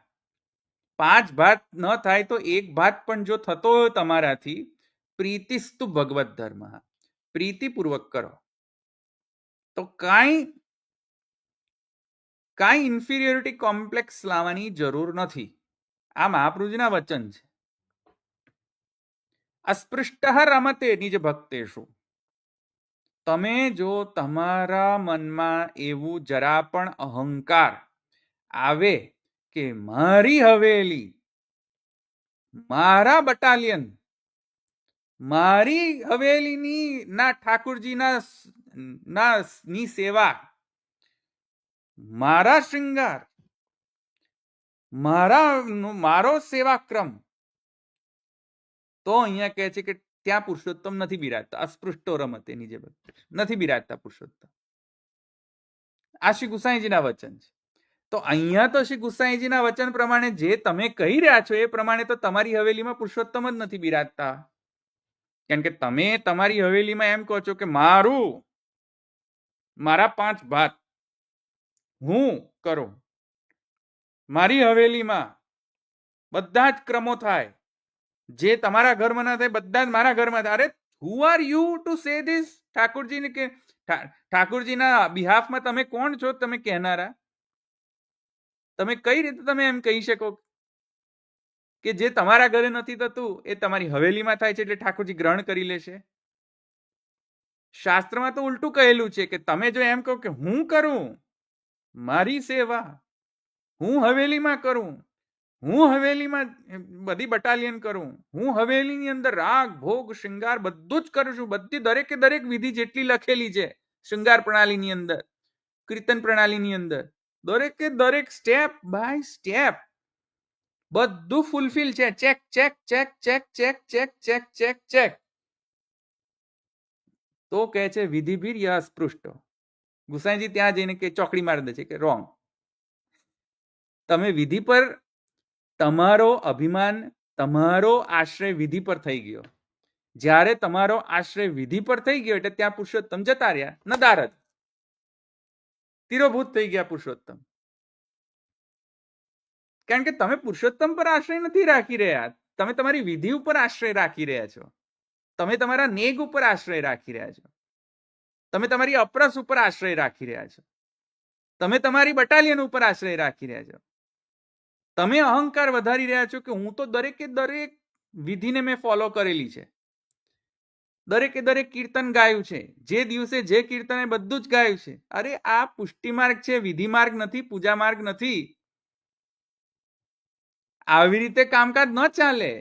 5 ભાત ન થાય તો 1 ભાત પણ જો થતો હોય તમારાથી, પ્રીતિસ્તુ ભગવત ધર્મ, પ્રીતિપૂર્વક કરો તો કાંઈ ઇન્ફિરિયોરિટી કોમ્પ્લેક્સ લાવવાની જરૂર નથી. આ મહાપ્રભુજીના વચન છે. અસ્પૃષ્ટ રમતે નિજ ભક્તેષુ. તમે જો તમારા મનમાં એવું જરા પણ અહંકાર આવે કે મારી હવેલી, મારા બટાલિયન, મારી હવેલીની ના ઠાકુરજીના ની સેવા, મારા શૃંગાર, મારો સેવાક્રમ, તો અહીંયા કહે છે કે ત્યાં પુરુષોત્તમ નથી બિરાજતા. અસ્પૃષ્ટો રમતે નિજે ભક્ત, નથી બિરાજતા પુરુષોત્તમ. આ શ્રી ગુસાઈજીના વચન છે. તો અહીંયા તો શ્રી ગુસાઈજીના વચન પ્રમાણે જે તમે કહી રહ્યા છો એ પ્રમાણે તો તમારી હવેલીમાં પુરુષોત્તમ જ નથી બિરાજતા. કેમ કે તમે તમારી હવેલીમાં એમ કહો છો કે મારા 5 ભાત હું કરું, મારી હવેલીમાં બધા જ ક્રમો થાય, જે તમારા ઘરમાં ના થાય બધા જ મારા ઘરમાં થાય. અરે who are you to say this? ઠાકોરજીને કે ઠાકોરજીના બિહાફમાં તમે કોણ છો? તમે કહેનારા. તમે કઈ રીતે તમે એમ કહી શકો કે જે તમારા ઘરે નથી થતું એ તમારી હવેલીમાં થાય છે એટલે ઠાકોરજી ગ્રહણ કરી લેશે? શાસ્ત્રમાં તો ઉલટું કહેલું છે કે તમે જો એમ કહો કે હું કરું મારી સેવા, હું હવેલીમાં કરું, હું હવેલીમાં બધી બટાલિયન કરું, હું હવેલીની અંદર રાગ ભોગ શૃંગાર બધું જ કરું છું, બધી દરેકે દરેક વિધિ જેટલી લખેલી છે શૃંગાર પ્રણાલીની અંદર, કીર્તન પ્રણાલીની અંદર, દરેકે દરેક સ્ટેપ બાય સ્ટેપ બધું ફૂલફિલ છે. Check check check check check check check check check. તો કહે છે વિધિભીર અસ્પૃષ્ટ. ગુસાઈજી ત્યાં જઈને કે ચોકડી મારી દે છે કે રોંગ. તમે વિધિ પર તમારો અભિમાન, તમારો આશ્રય વિધિ પર થઈ ગયો. જ્યારે તમારો આશ્રય વિધિ પર થઈ ગયો એટલે ત્યાં પુરુષોત્તમ જતા રહ્યા, નદારદ તિરોભૂત થઈ ગયા પુરુષોત્તમ. કારણ કે તમે પુરુષોત્તમ પર આશ્રય નથી રાખી રહ્યા, તમે તમારી વિધિ ઉપર આશ્રય રાખી રહ્યા છો, તમે તમારા નેગ ઉપર આશ્રય રાખી રહ્યા છો, તમે તમારી અપરસ ઉપર આશ્રય રાખી રહ્યા છો, તમે તમારી બટાલિયન ઉપર આશ્રય રાખી રહ્યા છો. તમે અહંકાર વધારી રહ્યા છો કે હું તો દરેકે દરેક વિધિને મેં ફોલો કરેલી છે, દરેકે દરેક કીર્તન ગાયું છે, જે દિવસે જે કીર્તન એ બધું જ ગાયું છે. અરે આ પુષ્ટિ માર્ગ છે, વિધિ માર્ગ નથી, પૂજા માર્ગ નથી. આવી રીતે કામકાજ ન ચાલે.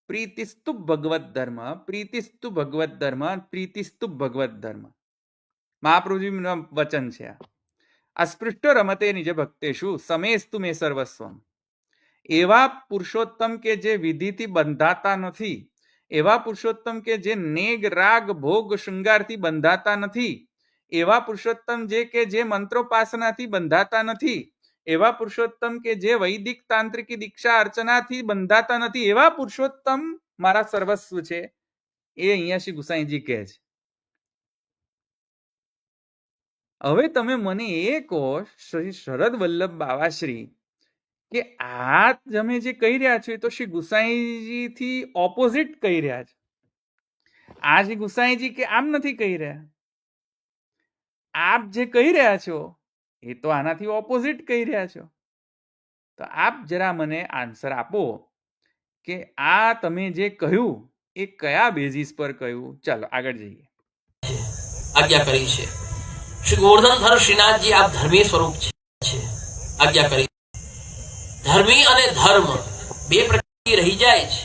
પ્રીતિસ્તુ ભગવત ધર્મ, પ્રીતિસ્તુ ભગવત ધર્મ, પ્રીતિસ્તુ ભગવત ધર્મ. મહાપ્રભુજીનું વચન છે આ. અસ્પૃષ્ટો રમતે નિજ ભક્તેષુ સમેસ્તુ મે સર્વસ્વમ. એવા પુરુષોત્તમ કે જે વિધિથી બંધાતા નથી, એવા પુરુષોત્તમ કે જે નેગ રાગ ભોગ શૃંગારથી બંધાતા નથી, એવા પુરુષોત્તમ જે મંત્રોપાસનાથી બંધાતા નથી, એવા પુરુષોત્તમ કે જે વૈદિક તાંત્રિકી દીક્ષા અર્ચનાથી બંધાતા નથી, એવા પુરુષોત્તમ મારા સર્વસ્વ છે. એ અહીંયા શ્રી ગુસાઈજી કહે છે. હવે તમે મને એ કહો શ્રી શરદ વલ્લભ બાવાશ્રી કે આ તમે જે કહી રહ્યા છો એ તો શ્રી ગુસાઈજી થી ઓપોઝિટ કહી રહ્યા છે. આ શ્રી ગુસાઈજી કે આમ નથી કહી રહ્યા. આપ જે કહી રહ્યા છો એ તો આનાથી ઓપોઝિટ કહી રહ્યા છો. તો આપ જરા મને આન્સર આપો કે આ તમે જે કહ્યું એ કયા બેઝિસ પર કહ્યું. ચાલો આગળ જઈએ. આજ્ઞા કરી છે. શ્રી ગોવર્ધનધર શ્રીનાથજી આપ ધર્મી સ્વરૂપ છે. આજ્ઞા કરી. ધર્મી અને ધર્મ બે પ્રકાર રહી જાય છે.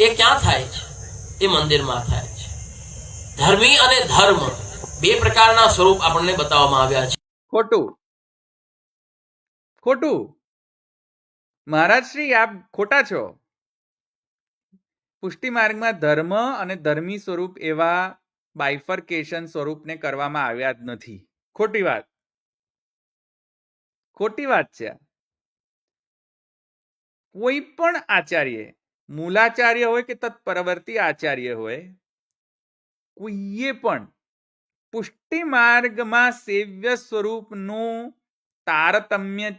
એ ક્યાં થાય છે? એ મંદિરમાં થાય છે. ધર્મી અને ધર્મ બે પ્રકારના સ્વરૂપ આપણને બતાવવામાં આવ્યા છે. ખોટું ખોટું મહારાજ શ્રી આપ ખોટા છો. પુષ્ટિ માર્ગમાં ધર્મ અને ધર્મી સ્વરૂપ એવા બાયફર્કેશન સ્વરૂપને કરવામાં આવ્યા જ નથી. ખોટી વાત છે. કોઈ પણ આચાર્ય, મૂલાચાર્ય હોય કે તત્પરવર્તી આચાર્ય હોય, કોઈએ પણ પુષ્ટિ માર્ગમાં સેવ્ય સ્વરૂપનું તારતમ્ય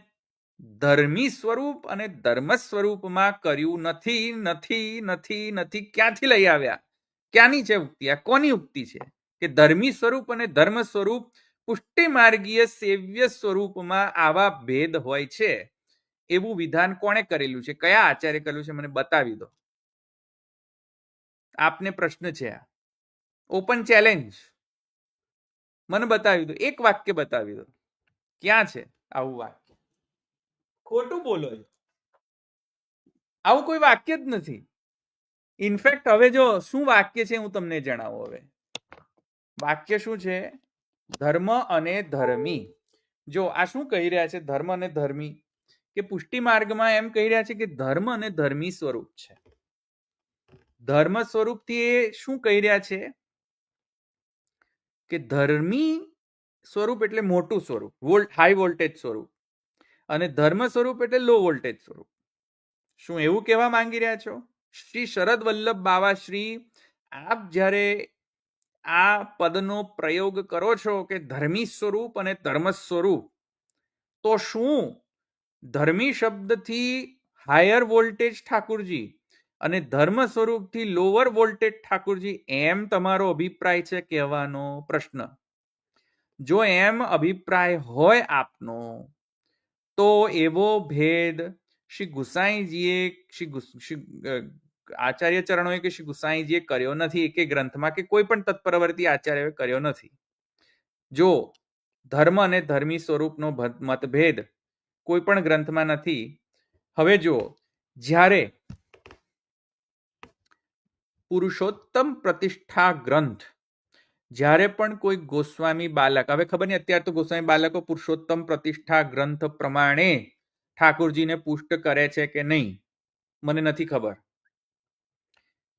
ધર્મી સ્વરૂપ અને ધર્મ સ્વરૂપમાં કર્યું નથી. નથી નથી નથી ક્યાંથી લઈ આવ્યા? ક્યાંની છે ઉક્તિ? આ કોની ઉક્તિ છે કે ધર્મી સ્વરૂપ અને ધર્મ સ્વરૂપ પુષ્ટિ માર્ગીય સેવ્ય સ્વરૂપમાં આવા ભેદ હોય છે? એવું વિધાન કોણે કરેલું છે? કયા આચાર્ય કરેલું છે? મને બતાવી દો. આપને પ્રશ્ન છે, ઓપન ચેલેન્જ. મને બતાવી દો, એક વાક્ય બતાવી દો. ક્યાં છે આવું વાક્ય? ખોટું બોલો છો. આવું કોઈ વાક્ય જ નથી. ઇનફેક્ટ હવે જો શું વાક્ય છે હું તમને જણાવું. હવે વાક્ય શું છે? ધર્મ અને ધર્મી. જો આ શું કહી રહ્યા છે? ધર્મ અને ધર્મી કે પુષ્ટિ માર્ગમાં એમ કહી રહ્યા છે કે ધર્મ અને ધર્મી સ્વરૂપ છે. ધર્મ સ્વરૂપથી એ શું કહી રહ્યા છે કે ધર્મી સ્વરૂપ એટલે મોટું સ્વરૂપ, હાઈ વોલ્ટેજ સ્વરૂપ, અને ધર્મ સ્વરૂપ એટલે લો વોલ્ટેજ સ્વરૂપ. શું એવું કહેવા માંગી રહ્યા છો? શ્રી શરદ વલ્લભ બાવાશ્રી આપ જ્યારે આ પદનો પ્રયોગ કરો છો કે ધર્મી સ્વરૂપ અને ધર્મ સ્વરૂપ, તો શું ધર્મી શબ્દથી હાયર વોલ્ટેજ ઠાકુરજી અને ધર્મ સ્વરૂપથી લોઅર વોલ્ટેજ ઠાકુરજી એમ તમારો અભિપ્રાય છે કહેવાનો પ્રશ્ન? જો એમ અભિપ્રાય હોય આપનો તો એવો ભેદ શ્રી ગુસાઈજીએ આચાર્ય ચરણોએ કે શ્રી ગુસાઈજીએ કર્યો નથી. એકે ગ્રંથમાં કે કોઈ પણ તત્પરવર્તી આચાર્યોએ કર્યો નથી. જો ધર્મ અને ધર્મી સ્વરૂપનો મતભેદ કોઈ પણ ગ્રંથમાં નથી. હવે જો જ્યારે પુરુષોત્તમ પ્રતિષ્ઠા ગ્રંથ, જ્યારે પણ કોઈ ગોસ્વામી બાલક, હવે ખબર નહીં અત્યારે તો ગોસ્વામી બાલકો પુરુષોત્તમ પ્રતિષ્ઠા ગ્રંથ પ્રમાણે ઠાકોરજીને પુષ્ટ કરે છે કે નહીં મને નથી ખબર,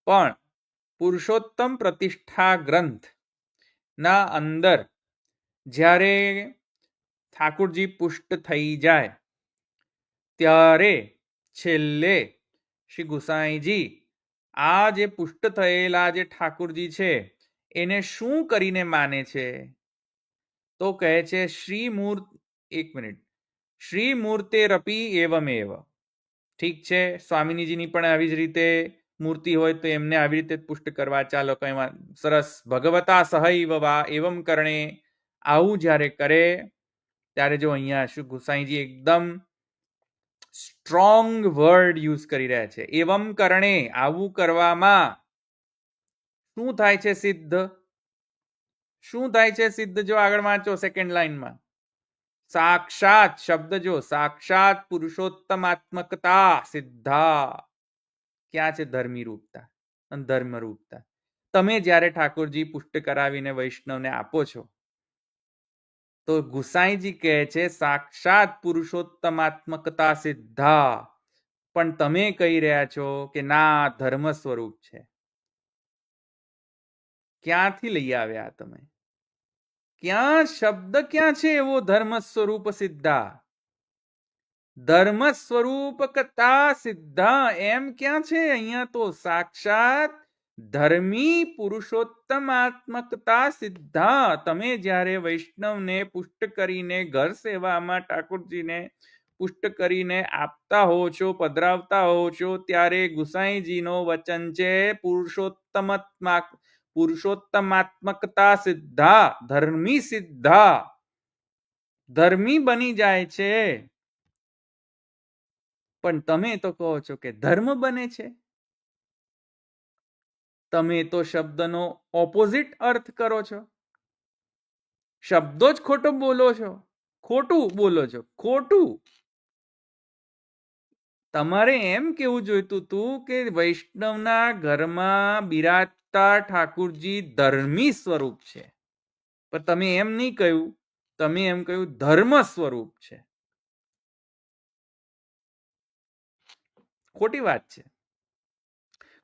પણ પુરુષોત્તમ પ્રતિષ્ઠા ગ્રંથ ના અંદર જ્યારે ઠાકોરજી પુષ્ટ થઈ જાય ત્યારે છેલ્લે શ્રી ગુસાઈજી આ જે પુષ્ટ થયેલા જે ઠાકોરજી છે એને શું કરીને માને છે? તો કહે છે શ્રી મૂર્ત, એક મિનિટ, શ્રી મૂર્તે રપી એવમેવ. ઠીક છે, સ્વામિનીજીની પણ આવી જ રીતે મૂર્તિ હોય તો એમને આવી રીતે પુષ્ટ કરવા. ચાલો કઈ સરસ. ભગવતા સહૈવ વા એવમ કરણે. આવું જ્યારે કરે ત્યારે જો અહીંયા શ્રી ગુસાઈજી એકદમ સ્ટ્રોંગ વર્ડ યુઝ કરી રહ્યા છે. એવમ કરણે, આવું કરવામાં શું થાય છે સિદ્ધ? શું થાય છે સિદ્ધ? જો આગળ વાંચો સેકન્ડ લાઈનમાં, સાક્ષાત શબ્દ જો સાક્ષાત પુરુષોત્તમાત્મકતા સિદ્ધા. ક્યાં છે ધર્મી રૂપતા અને ધર્મ રૂપતા? તમે જ્યારે ઠાકોરજી પુષ્ટ કરાવીને વૈષ્ણવને આપો છો તો ગુસાઈજી કહે છે સાક્ષાત પુરુષોત્તમાત્મકતા સિદ્ધા, પણ તમે કહી રહ્યા છો કે ના ધર્મ સ્વરૂપ છે. ક્યાંથી લઈ આવ્યા તમે? ક્યાં શબ્દ ક્યાં છે એવો ધર્મ સ્વરૂપ સિદ્ધા? ધર્મ સ્વરૂપકતા સિદ્ધા એમ ક્યાં છે? અહીંયા તો સાક્ષાત ધર્મી પુરુષોત્તમાત્મકતા સિદ્ધા. તમે જ્યારે વૈષ્ણવને પુષ્ટ કરીને ઘર સેવામાં ઠાકોરજીને પુષ્ટ કરીને આપતા હો છો, પધરાવતા હો છો, ત્યારે ગુસાઈજીનો વચન છે પુરુષોત્તમાત્મકતા સિદ્ધા, ધર્મી સિદ્ધા. ધર્મી બની જાય છે. પણ તમે તો કહો છો કે ધર્મ બને છે. તમે તો શબ્દનો ઓપોઝિટ અર્થ કરો છો. શબ્દો જ ખોટો બોલો છો. ખોટું બોલો છો. ખોટું. તમારે એમ કેવું જોઈતું હતું કે વૈષ્ણવના ઘરમાં બિરાજતા ઠાકુરજી ધર્મી સ્વરૂપ છે. પણ તમે એમ નહીં કહ્યું. તમે એમ કહ્યું ધર્મ સ્વરૂપ છે. ખોટી વાત છે.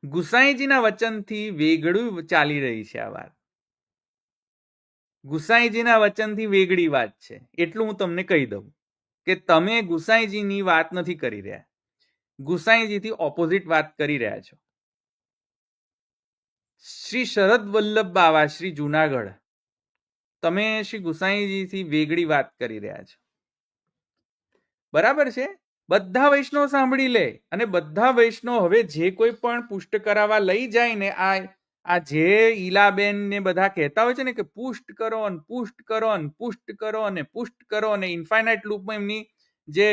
ગુસાઈજીના વચનથી વેગળું ચાલી રહી છે આ વાત. ગુસાઈજીના વચનથી વેગળી વાત છે. એટલું હું તમને કહી દઉં કે તમે ગુસાઈજીની વાત નથી કરી રહ્યા. ગુસાઈજીથી ઓપોઝિટ વાત કરી રહ્યા છો. શ્રી શરદ વલ્લભ બાવા શ્રી જુનાગઢ, તમે શ્રી ગુસાઈજીથી વેગળી વાત કરી રહ્યા છો. બરાબર છે. બધા વૈષ્ણવ સાંભળી લે અને બધા વૈષ્ણવ હવે જે કોઈ પણ પુષ્ટ કરાવવા લઈ જાય ને, આ જે ઈલાબેન ને બધા કહેતા હોય છે ને કે પુષ્ટ કરો અને પુષ્ટ કરો અને પુષ્ટ કરો અને પુષ્ટ કરો, અને ઇન્ફાઇનાઇટ લૂપમાં એમની જે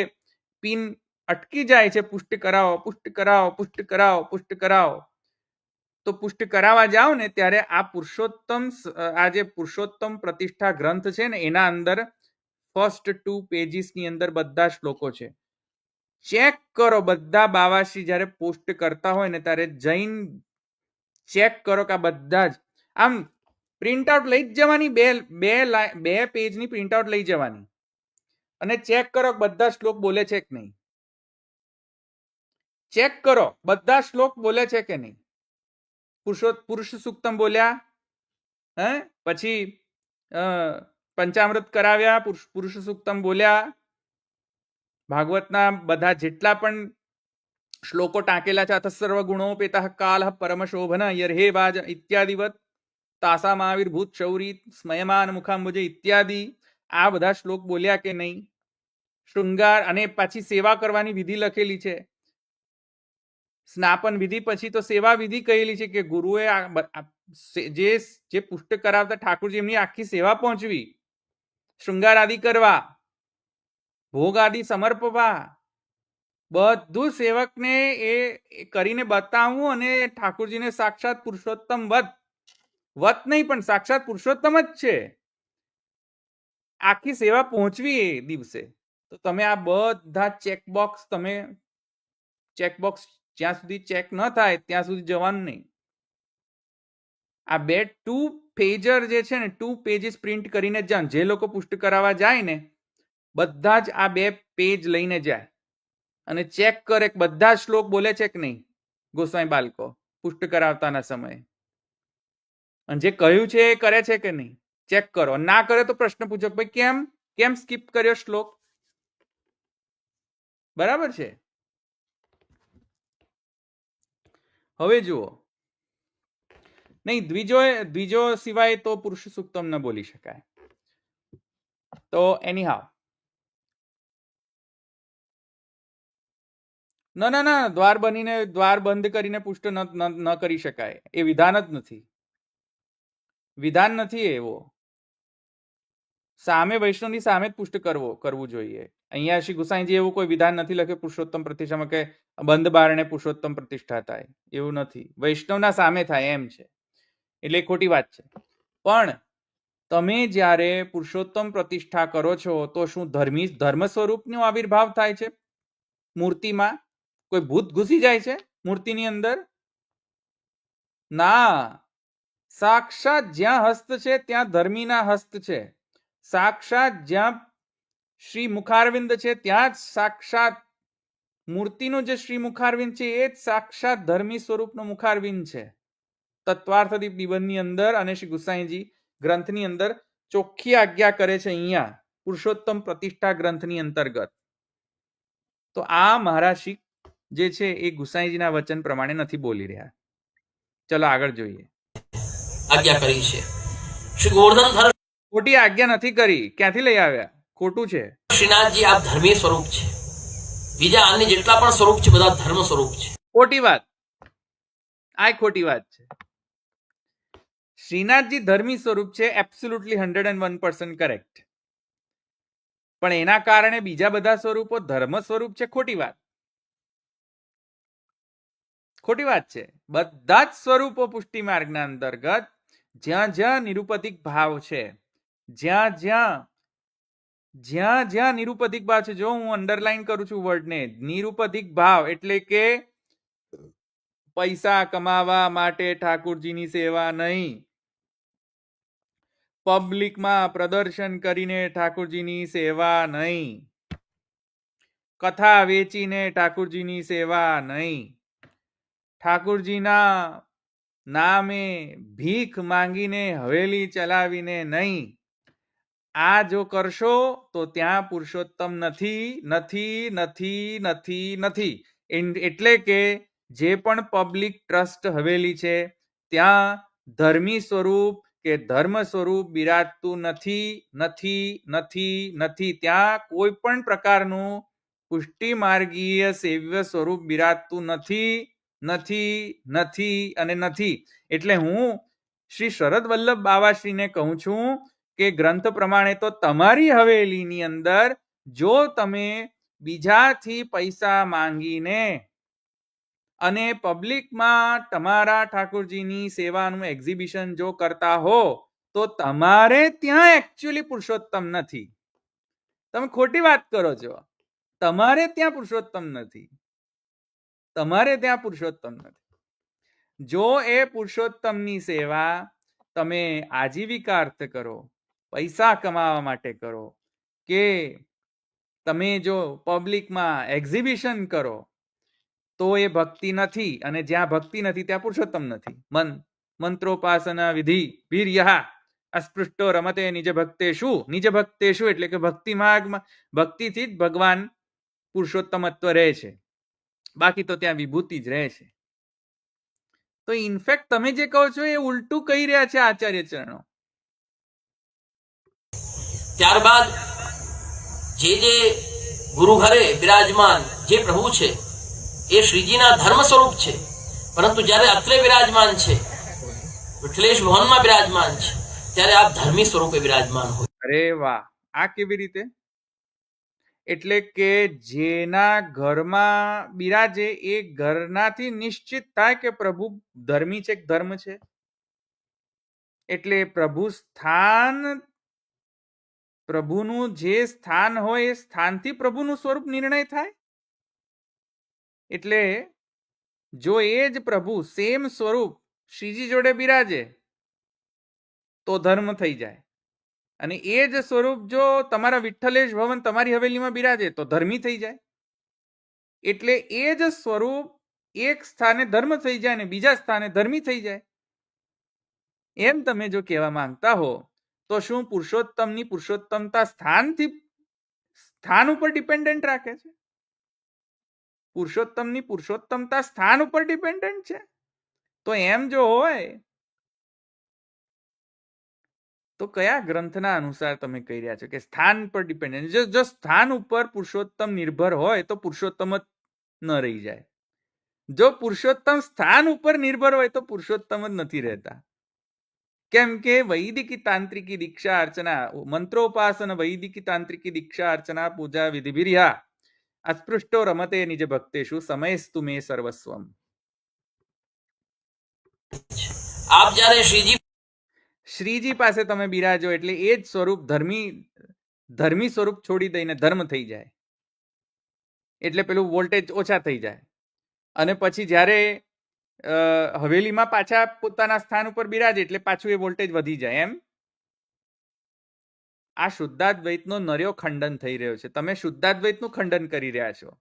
પિન અટકી જાય છે, પુષ્ટ કરાવો પુષ્ટ કરાવો પુષ્ટ કરાવો પુષ્ટ કરાવો. તો પુષ્ટ કરાવવા જાઓ ને ત્યારે આ જે પુરુષોત્તમ પ્રતિષ્ઠા ગ્રંથ છે ને એના અંદર ફર્સ્ટ 2 પેજીસ ની અંદર બધા શ્લોકો છે. ચેક કરો. બધા બાવાશ્રી જયારે પોસ્ટ કરતા હોય ને ત્યારે જૈન ચેક કરો કે આ બધા જ આમ પ્રિન્ટ આઉટ લઈ જ જવાની, બે પેજની પ્રિન્ટ આઉટ લઈ જવાની અને ચેક કરો બધા શ્લોક બોલે છે કે નહીં. ચેક કરો બધા શ્લોક બોલે છે કે નહીં. પુરુષ સુક્તમ બોલ્યા, પછી પંચામૃત કરાવ્યા, પુરુષ સુક્તમ બોલ્યા, ભાગવતના બધા જેટલા પણ શ્લોકો ટાંકેલા છે, અથ સર્વ ગુણોપેતઃ કાલઃ પરમ શોભન યર્હે વાજ ઇત્યાદિવત તાસા મહાવીરભૂત શૌરી સ્મયમાન મુખાંબુજે ઇત્યાદિ આ બધા શ્લોક બોલ્યા કે નહીં. શૃંગાર અને પાછી સેવા કરવાની વિધિ લખેલી છે. સ્નાપન વિધિ પછી તો સેવા વિધિ કહેલી છે કે ગુરુએ જે પુષ્ટ કરાવતા ઠાકોરજી એમની આખી સેવા પહોંચવી, શૃંગાર આદિ કરવા, ભોગ આદિ સમર્પવા, બધું સેવકને એ કરીને બતાવવું અને ઠાકોરજીને સાક્ષાત પુરુષોત્તમ વત નહીં પણ સાક્ષાત પુરુષોત્તમ જ છે, આખી સેવા પહોંચવી એ દિવસે. તો તમે આ બધા ચેકબોક્સ જ્યાં સુધી ચેક ન થાય ત્યાં સુધી જવાનું નહીં. આ 2 પેજર જે છે ને 2 પેજીસ પ્રિન્ટ કરીને જાણ. જે લોકો પુષ્ટ કરાવવા જાય ને બધા જ આ 2 પેજ લઈને જાય અને ચેક કરે કે બધા શ્લોક બોલે છે કે નહીં ગોસ્વામી બાળકો પુષ્ટ કરાવતાના સમયે, અને જે કહ્યું છે એ કરે છે કે નહીં ચેક કરો. ના કરે તો પ્રશ્ન પૂછો ભાઈ કેમ સ્કીપ કર્યો શ્લોક. બરાબર છે. હવે જુઓ, નહીં દ્વિજો સિવાય તો પુરુષ સુક્તમ ન બોલી શકાય. તો એની હાવ ના દ્વાર બંધ કરીને પુષ્ટ ન કરી શકાય. એ વિધાન જ નથી. વિધાન નથી એવો. સામે વૈષ્ણવની સામે જ પુષ્ટ કરવું જોઈએ. અહીંયા શ્રી ગુસાઈજી એવું કોઈ વિધાન નથી લખ્યું પુરુષોત્તમ પ્રતિષ્ઠામાં કે બંધ બારણે પુરુષોત્તમ પ્રતિષ્ઠા થાય, એવું નથી. વૈષ્ણવના સામે થાય એમ છે. એટલે ખોટી વાત છે. પણ તમે જ્યારે પુરુષોત્તમ પ્રતિષ્ઠા કરો છો તો શું ધર્મ સ્વરૂપનો આવિર્ભાવ થાય છે મૂર્તિમાં? કોઈ ભૂત ઘૂસી જાય છે મૂર્તિની અંદર? ના. સાક્ષાત જ્યાં હસ્ત છે ત્યાં ધર્મીના હસ્ત છે. સાક્ષાત જ્યાં શ્રી મુખારવિંદ છે ત્યાં જ સાક્ષાત મૂર્તિનું જે શ્રી મુખારવિંદ છે એ જ સાક્ષાત ધર્મી સ્વરૂપનું મુખારવિંદ છે. તત્વાર્થદીપ નિબંધની અંદર અને શ્રી ગુસાઈજી ગ્રંથની અંદર ચોખ્ખી આજ્ઞા કરે છે અહીંયા પુરુષોત્તમ પ્રતિષ્ઠા ગ્રંથની અંતર્ગત. તો આ મહારાજ જે છે એ ગુસાઈજીના વચન પ્રમાણે નથી બોલી રહ્યા. ચલો આગળ જોઈએ. આજ્ઞા કરી છે. શ્રી ગોવર્ધન ધર ખોટી આજ્ઞા નથી કરી. ક્યાંથી લઈ આવ્યા? ખોટું છે. શ્રીનાથજી આપ ધર્મી સ્વરૂપ છે. બીજા અન્ય જેટલા પણ સ્વરૂપ છે બધા ધર્મ સ્વરૂપ છે. ખોટી વાત. આ ખોટી વાત છે. શ્રીનાથજી ધર્મી સ્વરૂપ છે, એબ્સોલ્યુટલી 101% કરેક્ટ. પણ એના કારણે બીજા બધા સ્વરૂપો ધર્મ સ્વરૂપ છે, ખોટી વાત. ખોટી વાત છે. બધા જ સ્વરૂપો પુષ્ટિ માર્ગના અંતર્ગત જ્યાં જ્યાં નિરુપતિક ભાવ છે, જ્યાં જ્યાં નિરુપતિક ભાવ છે, જો હું અંડરલાઈન કરું છું વર્ડને, નિરુપતિક ભાવ એટલે કે પૈસા કમાવા માટે ઠાકોરજીની સેવા નહીં, પબ્લિકમાં પ્રદર્શન કરીને ઠાકોરજીની સેવા નહીં, કથા વેચીને ઠાકોરજીની સેવા નહીં, ઠાકોરજીના નામે ભીખ માંગીને હવેલી ચલાવીને નહીં. આ જો કરશો તો ત્યાં પુરુષોત્તમ નથી નથી નથી નથી નથી. એટલે કે જે પણ પબ્લિક ટ્રસ્ટ હવેલી છે ત્યાં ધર્મી સ્વરૂપ કે ધર્મ સ્વરૂપ બિરાજતું નથી નથી નથી નથી. ત્યાં કોઈ પણ પ્રકારનું પુષ્ટિ માર્ગીય સેવ્ય સ્વરૂપ બિરાજતું નથી નથી નથી અને નથી. એટલે હું શ્રી શરદ વલ્લભ બાવાશ્રીને કહું છું કે ગ્રંથ પ્રમાણે તો તમારી હવેલીની અંદર જો તમે બીજાથી પૈસા માંગીને અને પબ્લિકમાં તમારા ઠાકોરજીની સેવાનું એક્ઝિબિશન જો કરતા હો તો તમારે ત્યાં એકચ્યુઅલી પુરુષોત્તમ નથી. તમે ખોટી વાત કરો છો. તમારે ત્યાં પુરુષોત્તમ નથી. તમારે ત્યાં પુરુષોત્તમ નથી. જો એ પુરુષોત્તમની સેવા તમે આજીવિકાર્થ કરો, પૈસા કમાવા માટે કરો, કે તમે જો પબ્લિકમાં એક્ઝિબિશન કરો, તો એ ભક્તિ નથી. અને જ્યાં ભક્તિ નથી ત્યાં પુરુષોત્તમ નથી. મંત્રોપાસના વિધિ વીર્યઃ અસ્પૃષ્ટો રમતે નિજ ભક્તેષુ. નિજ ભક્તેષુ એટલે કે ભક્તિ માર્ગમાં ભક્તિથી જ ભગવાન પુરુષોત્તમત્વ રહે છે, બાકી તો ત્યાં વિભૂતિ જ રહે છે. તો ઇનફેક્ટ તમે જે કહો છો એ ઉલટું કહી રહ્યા છે આચાર્ય ચરણો. ત્યારબાદ જે ગુરુ ઘરે બિરાજમાન જે પ્રભુ છે એ શ્રીજીના ધર્મ સ્વરૂપ છે, પરંતુ જ્યારે અત્રે બિરાજમાન છે, વિઠ્ઠલેશ ભવનમાં બિરાજમાન છે, ત્યારે આપ ધર્મી સ્વરૂપે બિરાજમાન હોય. અરે વાહ! આ કેવી રીતે? એટલે કે જેના ઘરમાં બિરાજે એ ઘરનાથી નિશ્ચિત થાય કે પ્રભુ ધર્મી છે કે ધર્મ છે. એટલે પ્રભુ સ્થાન, પ્રભુનું જે સ્થાન હોય એ સ્થાનથી પ્રભુનું સ્વરૂપ નિર્ણય થાય. એટલે જો એ જ પ્રભુ સેમ સ્વરૂપ શ્રીજી જોડે બિરાજે તો ધર્મ થઈ જાય, અને એ જ સ્વરૂપ જો તમારા વિઠ્ઠલેશ ભવન તમારી હવેલીમાં બિરાજે તો ધર્મી થઈ જાય. એટલે એ જ સ્વરૂપ એક સ્થાને ધર્મ થઈ જાય ને બીજા સ્થાને ધર્મી થઈ જાય. એમ તમે જો કહેવા માંગતા હો તો શું પુરુષોત્તમની પુરુષોત્તમતા સ્થાન ઉપર ડિપેન્ડન્ટ રાખે છે? પુરુષોત્તમની પુરુષોત્તમતા સ્થાન ઉપર ડિપેન્ડન્ટ છે? તો એમ જો હોય તો કયા ગ્રંથના અનુસાર તમે કહી રહ્યા છો કે સ્થાન પર ડિપેન્ડન્ટ? જો સ્થાન ઉપર પુરુષોત્તમ નિર્ભર હોય તો પુરુષોત્તમ જ ન રહી જાય. જો પુરુષોત્તમ સ્થાન ઉપર નિર્ભર હોય તો પુરુષોત્તમ જ નથી રહેતા. કેમ કે વૈદિકી તાંત્રિકી દીક્ષા અર્ચના, મંત્રોપાસન વૈદિકી તાંત્રિકી દીક્ષા અર્ચના પૂજા વિધિભિર્યા અસ્પૃષ્ટો રમતે નિજ ભક્તેષુ સમયસ્તુ મે સર્વસ્વમ. આપ જ્યારે શ્રીજી પાસે તમે બિરાજો એટલે એ જ સ્વરૂપ ધર્મી સ્વરૂપ છોડી દઈને ધર્મ થઈ જાય. એટલે પેલું વોલ્ટેજ ઓછા થઈ જાય, અને પછી જ્યારે હવેલીમાં પાછા પોતાના સ્થાન ઉપર બિરાજે એટલે પાછું એ વોલ્ટેજ વધી જાય. એમ આ શુદ્ધાદ્વૈતનો નર્યો ખંડન થઈ રહ્યો છે. તમે શુદ્ધાદ્વૈતનું ખંડન કરી રહ્યા છો.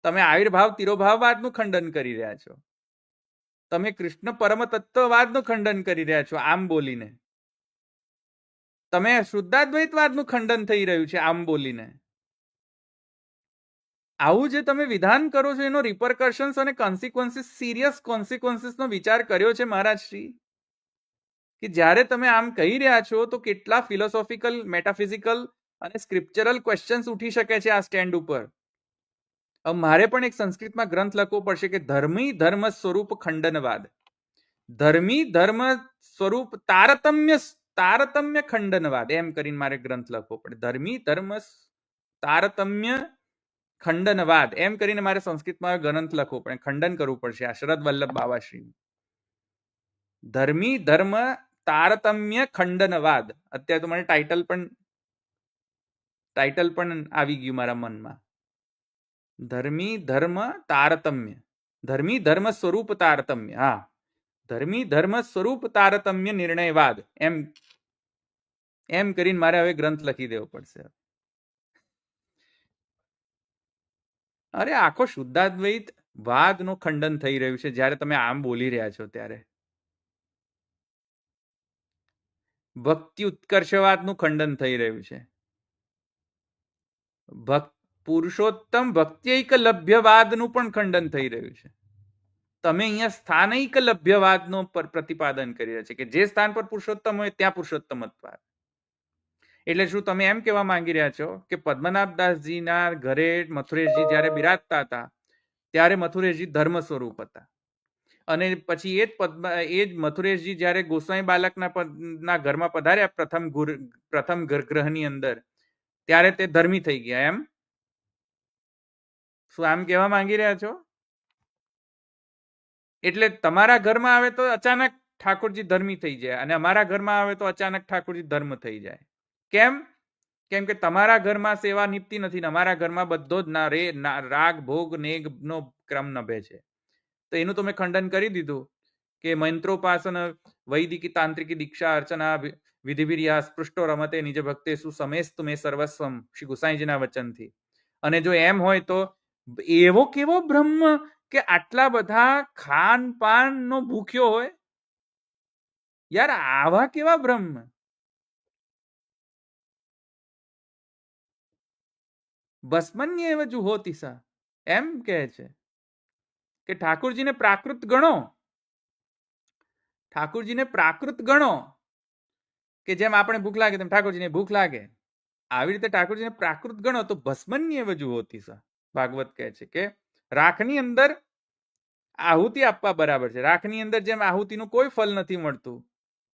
તમે આવિર્ભાવ તિરોભાવવાદનું ખંડન કરી રહ્યા છો. તમે કૃષ્ણ પરમ તત્વવાદનું ખંડન કરી રહ્યા છો આમ બોલીને. તમે શુદ્ધાદ્વૈતવાદનું ખંડન થઈ રહ્યું છે આમ બોલીને. આવું જે તમે વિધાન કરો છો એનો રિપરકશન્સ અને કોન્સિક્વન્સીસ, સિરિયસ કોન્સિક્વન્સીસનો વિચાર કર્યો છે મહારાજશ્રી? કે જ્યારે તમે આમ કહી રહ્યા છો તો કેટલા ફિલોસોફિકલ, મેટાફિઝિકલ અને સ્ક્રિપ્ચરલ ક્વેશ્ચન્સ ઉઠી શકે છે આ સ્ટેન્ડ ઉપર. મારે પણ એક સંસ્કૃતમાં ગ્રંથ લખવો પડશે કે ધર્મી ધર્મ સ્વરૂપ ખંડનવાદ, ધર્મી ધર્મ સ્વરૂપ તારતમ્ય ખંડનવાદ, એમ કરીને મારે ગ્રંથ લખવો પડે. ધર્મી ધર્મ તારતમ્ય ખંડનવાદ એમ કરીને મારે સંસ્કૃતમાં ગ્રંથ લખવો પડે, ખંડન કરવું પડશે આ શરદ વલ્લભ બાવાશ્રી. ધર્મી ધર્મ તારતમ્ય ખંડનવાદ. અત્યારે તો મને ટાઇટલ પણ આવી ગયું મારા મનમાં. ધર્મી ધર્મ તારતમ્ય, ધર્મી ધર્મ સ્વરૂપ તારતમ્ય, હા, ધર્મી ધર્મ સ્વરૂપ તારતમ્ય નિર્ણયવાદ, એમ કરીને મારે હવે ગ્રંથ લખી દેવો પડશે. અરે આખો શુદ્ધાદ્વૈત વાદનું ખંડન થઈ રહ્યું છે જ્યારે તમે આમ બોલી રહ્યા છો ત્યારે. ભક્તિ ઉત્કર્ષવાદનું ખંડન થઈ રહ્યું છે. પુરુષોત્તમ ભક્ત્યૈક લભ્યવાદનું પણ ખંડન થઈ રહ્યું છે. તમે અહીંયા સ્થાનૈક લભ્યવાદનું પ્રતિપાદન કરી રહ્યા છે કે જે સ્થાન પર પુરુષોત્તમ હોય ત્યાં પુરુષોત્તમત્વ. એટલે શું તમે એમ કહેવા માંગી રહ્યા છો કે પદ્મનાભદાસજીના ઘરે મથુરેશજી જ્યારે બિરાજતા હતા ત્યારે મથુરેશજી ધર્મ સ્વરૂપ હતા, અને પછી એ જ મથુરેશજી જ્યારે ગોસ્વામી બાલકના ઘરમાં પધાર્યા પ્રથમ ગર્ભગૃહની અંદર, ત્યારે તે ધર્મી થઈ ગયા, એમ શું આમ કહેવા માંગી રહ્યા છો? એટલે તમારા ઘરમાં આવે તો અચાનક ઠાકોરજી ધર્મી થઈ જાય અને અમારા ઘરમાં આવે તો અચાનક ઠાકોરજી ધર્મ થઈ જાય. કેમ? કેમ કે તમારા ઘરમાં સેવા નિપતી નથી, અમારા ઘરમાં બધો જ રાગ ભોગ નેગ નો ક્રમ નભે છે. તો એનું તમે ખંડન કરી દીધું કે મંત્રોપાસન વૈદિકી તાંત્રિકી દીક્ષા અર્ચના વિધિવિર્યા સ્પૃષ્ટો રમતે નિજ ભક્તે સુસમેસ્તુ મે સર્વસ્વમ, શ્રી ગુસાઈજીના વચનથી. અને જો એમ હોય તો એવો કેવો બ્રહ્મ કે આટલા બધા ખાન પાન નો ભૂખ્યો હોય? યાર આવા કેવા બ્રહ્મ? ભસ્મન્ય એવ જુહોતિ સા, એમ કહે છે કે ઠાકોરજીને પ્રાકૃત ગણો, ઠાકોરજીને પ્રાકૃત ગણો, કે જેમ આપણે ભૂખ લાગે તેમ ઠાકોરજીને ભૂખ લાગે, આવી રીતે ઠાકોરજીને પ્રાકૃત ગણો તો ભસ્મન્ય એવ જુહોતિ સા. ભાગવત કહે છે કે રાખની અંદર આહુતિ આપવા બરાબર છે. રાખની અંદર જેમ આહુતિનું કોઈ ફલ નથી મળતું,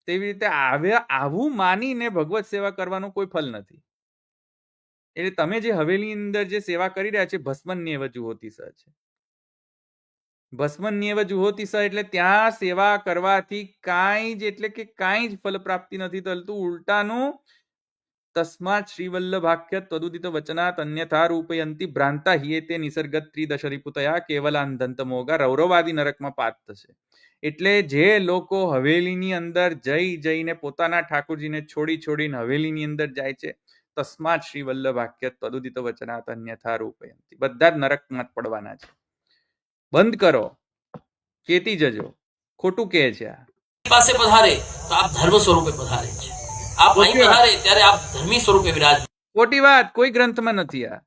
તેવી રીતે આવું માનીને ભગવત સેવા કરવાનું કોઈ ફલ નથી. એટલે તમે જે હવેલી અંદર જે સેવા કરી રહ્યા છે ભસ્મન્યવ જુહોતિ સ છે. ભસ્મન્યવ જુહોતિ સ એટલે ત્યાં સેવા કરવાથી કાંઈ જ, એટલે કે કાંઈ જ ફલ પ્રાપ્તિ નથી થતું, ઉલટાનું તસ્માત શ્રીવલ્લભાખ્ય તદુદિત વચનાત અન્યથા રૂપયંતી ભ્રાંતા હિયેતે નિસર્ગત ત્રિદશરીપુતયા કેવલાંધંત મોગા રૌરવાદી નરકમાં પાત થશે. એટલે જે લોકો હવેલીની અંદર જઈને પોતાના ઠાકોરજીને છોડીને હવેલીની અંદર જાય છે, તસ્માત શ્રી વલ્લભાખ્ય તદુદિત વચનાત અન્યથા રૂપયંતી, બધા જ નરકમાં પડવાના છે. બંધ કરો, ચેતી જજો, ખોટું કહે છે. પાસે પધારે તો આપ ધર્મ સ્વરૂપે પધારે છે, આપ અહીં પધારે ત્યારે આપ ધર્મી સ્વરૂપે બિરાજ. ખોટી વાત, કોઈ ગ્રંથમાં નથી આ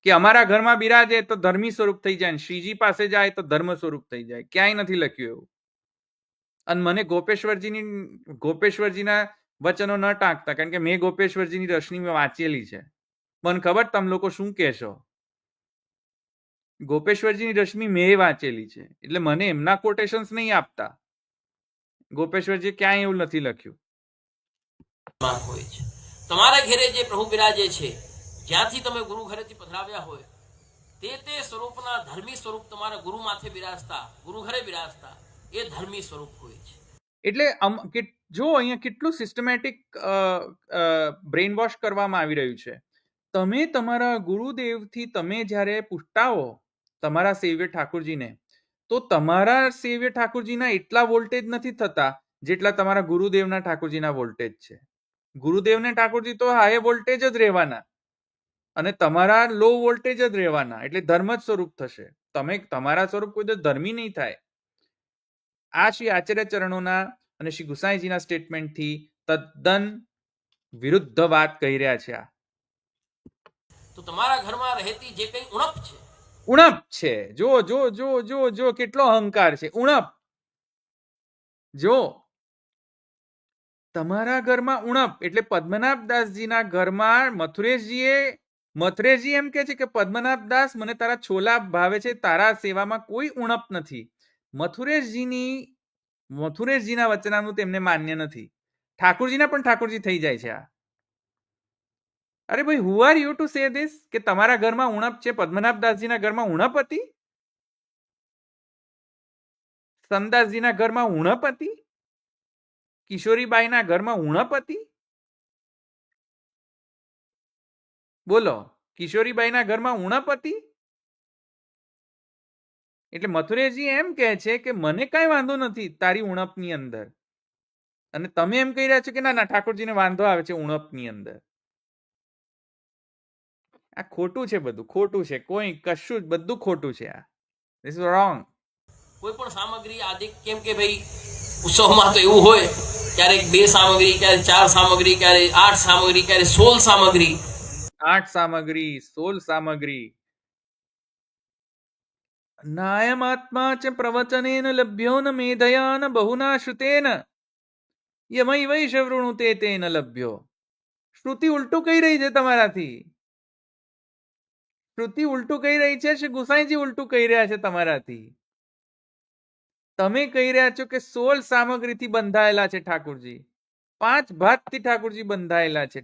કે અમારા ઘરમાં બિરાજે તો ધર્મી સ્વરૂપ થઈ જાય, શ્રીજી પાસે જાય તો ધર્મ સ્વરૂપ થઈ જાય. ક્યાંય નથી લખ્યું એવું. અને મને ગોપેશ્વરજીના વચનો ન ટાંકતા, કારણ કે મેં ગોપેશ્વરજીની રશ્મિ વાંચેલી છે. મને ખબર તમે લોકો શું કહેશો. ગોપેશ્વરજીની રશ્મિ મેં વાંચેલી છે, એટલે મને એમના કોટેશન્સ નહીં આપતા. ગોપેશ્વરજી ક્યાંય એવું નથી લખ્યું. હોય છે તમારા ઘરે જે પ્રભુ બિરાજે છે, જ્યાંથી તમે ગુરુ ઘરેથી પધરાવ્યા હોય તે સ્વરૂપના ધર્મી સ્વરૂપ તમારા ગુરુ માથે બિરાજતા, ગુરુ ઘરે બિરાજતા એ ધર્મી સ્વરૂપ હોય છે. એટલે જો અહીંયા કેટલું સિસ્ટમેટિક બ્રેઇન વોશ કરવામાં આવી રહ્યું છે. તમે તમારા ગુરુદેવથી તમે જ્યારે પૂછતાઓ તમારા સેવ્ય ઠાકોરજીને, તો તમારા સેવ્ય ઠાકોરજીના એટલા વોલ્ટેજ નથી થતા જેટલા તમારા ગુરુદેવના ઠાકોરજીના વોલ્ટેજ છે. ગુરુદેવને ઠાકોરજી તો હાઈ વોલ્ટેજ જ રહેવાના અને તમારા લો વોલ્ટેજ જ રહેવાના, એટલે ધર્મ જ સ્વરૂપ થશે. તમારા સ્વરૂપ કોઈ ધર્મી નહીં થાય. આ શ્રી આચાર્યચરણોના અને શ્રી ગુસાઈજીના સ્ટેટમેન્ટથી તદ્દન વિરુદ્ધ વાત કહી રહ્યા છે. આ તો તમારા ઘરમાં રહેતી જે કંઈ ઉણપ છે, ઉણપ છે. જો જો જો જો જો કેટલો અહંકાર છે. ઉણપ જો તમારા ઘરમાં ઉણપ એટલે પદ્મનાભદાસજીના ઘરમાં મથુરેશજી એમ કે છે કે પદ્મનાભદાસ મને તારા છોલા ભાવે છે, તારા સેવામાં કોઈ ઉણપ નથી. મથુરેશજીના વચનામૃત તેમને માન્ય નથી. ઠાકોરજીના પણ ઠાકોરજી થઈ જાય છે. આ અરે ભાઈ, who are you to say this કે તમારા ઘરમાં ઉણપ છે? પદ્મનાભદાસજીના ઘરમાં ઉણપ હતી? સમદાસજીના ઘરમાં ઉણપ હતી? કિશોરીબાઈના ઘરમાં ઉણપ હતી? બોલો, કિશોરીબાઈના ઘરમાં ઉણપ હતી? એટલે મથુરેશજી એમ કહે છે કે મને કઈ વાંધો નથી તારી ઉણપની અંદર, અને તમે એમ કહી રહ્યા છો કે ના ના ઠાકોરજીને વાંધો આવે છે ઉણપની અંદર. આ ખોટું છે, બધું ખોટું છે. કોઈ કશું જ બધું ખોટું છે. આ ધીસ ઇઝ રોંગ. કોઈ પણ સામગ્રી આજે કેમ કે ભાઈ ઉત્સવમાં તો એવું હોય, ક્યારેક 2 સામગ્રી, ક્યારેક 4 સામગ્રી, ક્યારેક 8 સામગ્રી, ક્યારેક 16 સામગ્રી. 8 સામગ્રી, 16 સામગ્રી. નાયમાત્મા ચ પ્રવચનેન લભ્યો ન મેધયા ન બહુના શ્રુતેન યમૈવૈષ વૃણુતે તેન લભ્યો. શ્રુતિ ઉલટું કહી રહી છે તમારાથી. શ્રુતિ ઉલટું કહી રહી છે. શ્રી ગુસાઈજી ઉલટું કહી રહ્યા છે તમારાથી. તમે કહી રહ્યા છો કે 16 સામગ્રીથી બંધાયેલા છે ઠાકોરજી, 5 ભાતથી ઠાકોરજી બંધાયેલા છે.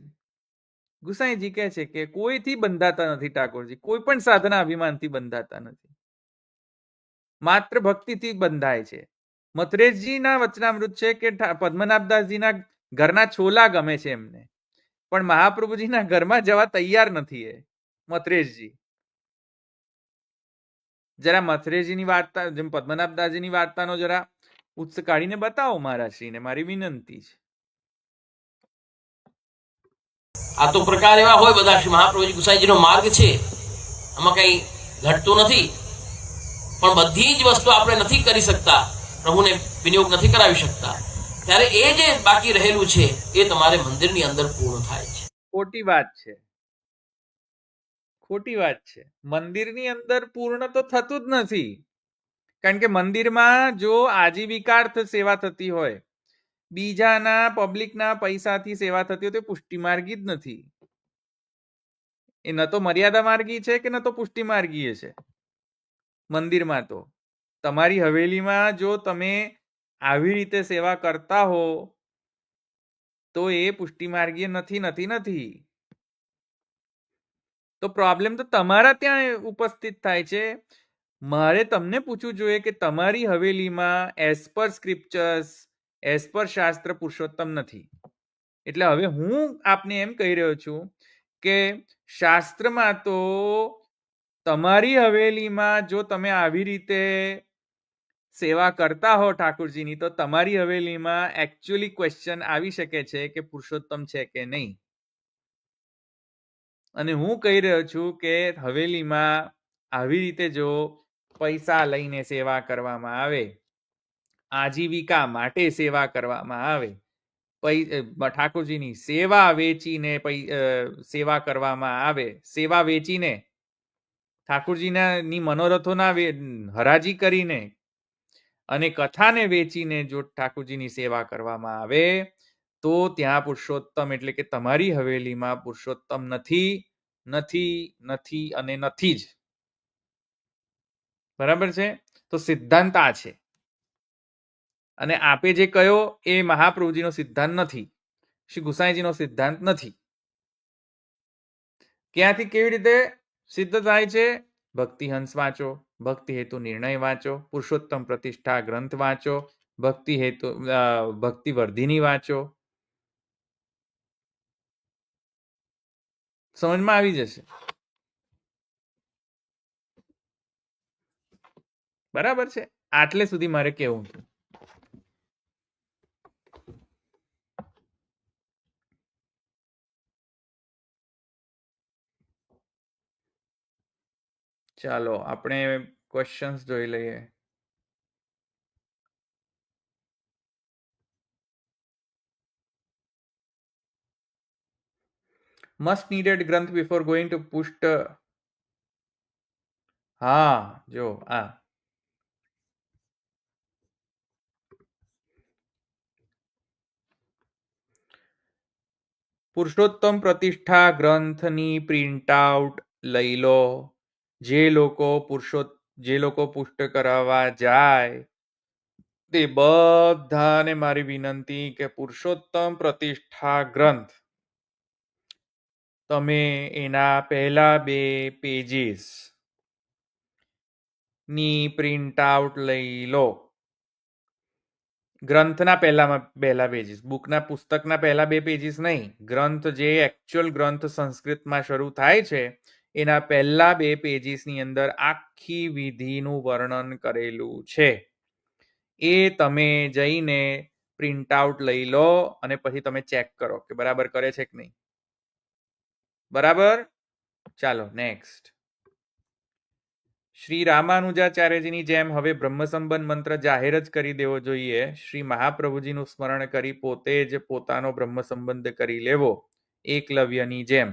ગુસાઈજી કહે છે કે કોઈથી બંધાતા નથી ઠાકોરજી, કોઈ પણ સાધના અભિમાનથી બંધાતા નથી, માત્ર ભક્તિથી બંધાય છે. મથુરેશજીના વચનામૃત છે કે પદ્મનાભદાસજીના ઘરના છોલા ગમે છે એમને, પણ મહાપ્રભુજીના ઘરમાં જવા તૈયાર નથી એ મથુરેશજી. જરા મથુરેશજીની વાર્તા, જેમ પદ્મનાભદાસજીની વાર્તાનો જરા ઉત્સ કાઢીને બતાવો મહારાજશ્રીને, મારી વિનંતી છે. આ તો પ્રકાર એવા હોય બધા. શ્રી મહાપ્રભુજી ગુસાઈજીનો માર્ગ છે, આમાં કઈ ઘટતું નથી. પણ બધી જ વસ્તુ આપણે નથી કરી શકતા, પ્રભુને વિનિયોગ નથી કરાવી શકતા, ત્યારે એ જે બાકી રહેલું છે એ તમારે મંદિરની અંદર પૂર્ણ થાય છે. ખોટી વાત છે, ખોટી વાત છે. મંદિરની અંદર પૂર્ણ તો થતું જ નથી. કારણ કે મંદિરમાં જો આજીવિકાર્થ સેવા થતી હોય, બીજાના પબ્લિકના પૈસાથી સેવા થતી હોય તો પુષ્ટિ માર્ગી જ નથી. એ ન તો મર્યાદા માર્ગી છે કે ન તો પુષ્ટિ માર્ગીય છે. મંદિરમાં તો તમારી હવેલીમાં જો તમે આવી રીતે સેવા કરતા હો તો એ પુષ્ટિ માર્ગીય નથી નથી નથી. તો પ્રોબ્લેમ તો તમારા ત્યાં ઉપસ્થિત થાય છે. મારે તમને પૂછવું જોઈએ કે તમારી હવેલીમાં એઝ પર સ્ક્રિપ્ચર્સ, એઝ પર શાસ્ત્ર પુરુષોત્તમ નથી. એટલે હવે હું આપને એમ કહી રહ્યો છું કે શાસ્ત્રમાં તો તમારી હવેલીમાં જો તમે આવી રીતે સેવા કરતા હો ઠાકોરજીની, તો તમારી હવેલીમાં એકચ્યુઅલી ક્વેશ્ચન આવી શકે છે કે પુરુષોત્તમ છે કે નહીં. અને હું કહી રહ્યો છું કે હવેલીમાં આવી રીતે જો પૈસા લઈને સેવા કરવામાં આવે, આજીવિકા માટે સેવા કરવામાં આવે, ઠાકોરજીની સેવા વેચીને સેવા કરવામાં આવે, સેવા વેચીને ઠાકોરજીની મનોરથોના હરાજી કરીને અને કથાને વેચીને જો ઠાકોરજીની સેવા કરવામાં આવે તો ત્યાં પુરુષોત્તમ એટલે કે તમારી હવેલીમાં પુરુષોત્તમ નથી, નથી, નથી અને નથી જ. બરાબર છે? તો સિદ્ધાંત આ છે. અને આપે જે કહ્યો એ મહાપ્રભુજીનો સિદ્ધાંત નથી, શ્રી ગુસાઈજીનો સિદ્ધાંત નથી. ક્યાંથી કેવી રીતે સિદ્ધ થાય છે? ભક્તિ હંસ વાંચો, ભક્તિ હેતુ નિર્ણય વાંચો, પુરુષોત્તમ પ્રતિષ્ઠા ગ્રંથ વાંચો, ભક્તિ વર્ધિની વાંચો. સમજમાં આવી જશે. બરાબર છે? આટલે સુધી મારે કેવું હતું. ચાલો આપણે ક્વેશ્ચન્સ જોઈ લઈએ. મસ્ટ નીડેડ ગ્રંથ બિફોર ગોઈંગ ટુ પુષ્ટ. હા જો આ પુરુષોત્તમ પ્રતિષ્ઠા ગ્રંથની પ્રિન્ટ આઉટ લઈ લો. જે લોકો પુષ્ટ કરાવવા જાય તે બધાને મારી વિનંતી કે પુરુષોત્તમ પ્રતિષ્ઠા ગ્રંથ તમે એના પહેલા 2 પેજીસ ની પ્રિન્ટ આઉટ લઈ લો. ગ્રંથના પહેલા પેજીસ, પુસ્તકના પહેલા 2 પેજીસ નહીં, ગ્રંથ જે એકચ્યુઅલ ગ્રંથ સંસ્કૃતમાં શરૂ થાય છે એના પહેલા 2 પેજીસની અંદર આખી વિધિનું વર્ણન કરેલું છે. એ તમે જઈને પ્રિન્ટ આઉટ લઈ લો અને પછી તમે ચેક કરો કે બરાબર કરે છે કે નહીં. બરાબર. ચાલો નેક્સ્ટ. શ્રી રામાનુજાચાર્યજીની જેમ હવે બ્રહ્મસંબંધ મંત્ર જાહેર જ કરી દેવો જોઈએ. શ્રી મહાપ્રભુજીનું સ્મરણ કરી પોતે જ પોતાનો બ્રહ્મસંબંધ કરી લેવો, એકલવ્યની જેમ.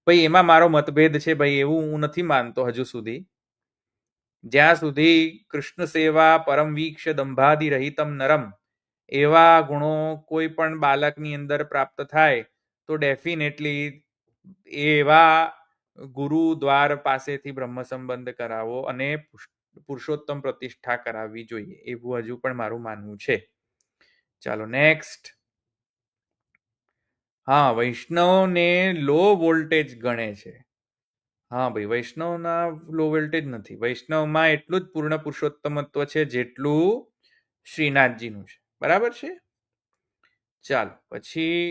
ભાઈ એમાં મારો મતભેદ છે ભાઈ, એવું હું નથી માનતો હજુ સુધી. જ્યાં સુધી કૃષ્ણ સેવા પરમ વીક્ષ દંભાદિ રહિતમ નરમ એવા ગુણો કોઈ પણ બાલકની અંદર પ્રાપ્ત થાય તો ડેફિનેટલી એવા ગુરુ દ્વાર પાસેથી બ્રહ્મ સંબંધ કરાવો અને પુરુષોત્તમ પ્રતિષ્ઠા કરાવવી જોઈએ, એવું હજુ પણ મારું માનવું છે. ચાલો નેક્સ્ટ. હા, વૈષ્ણવને લો વોલ્ટેજ ગણે છે. હા ભાઈ, વૈષ્ણવના લો વોલ્ટેજ નથી. વૈષ્ણવમાં એટલું જ પૂર્ણ પુરુષોત્તમત્વ છે જેટલું શ્રીનાથજીનું છે. બરાબર છે. ચાલો પછી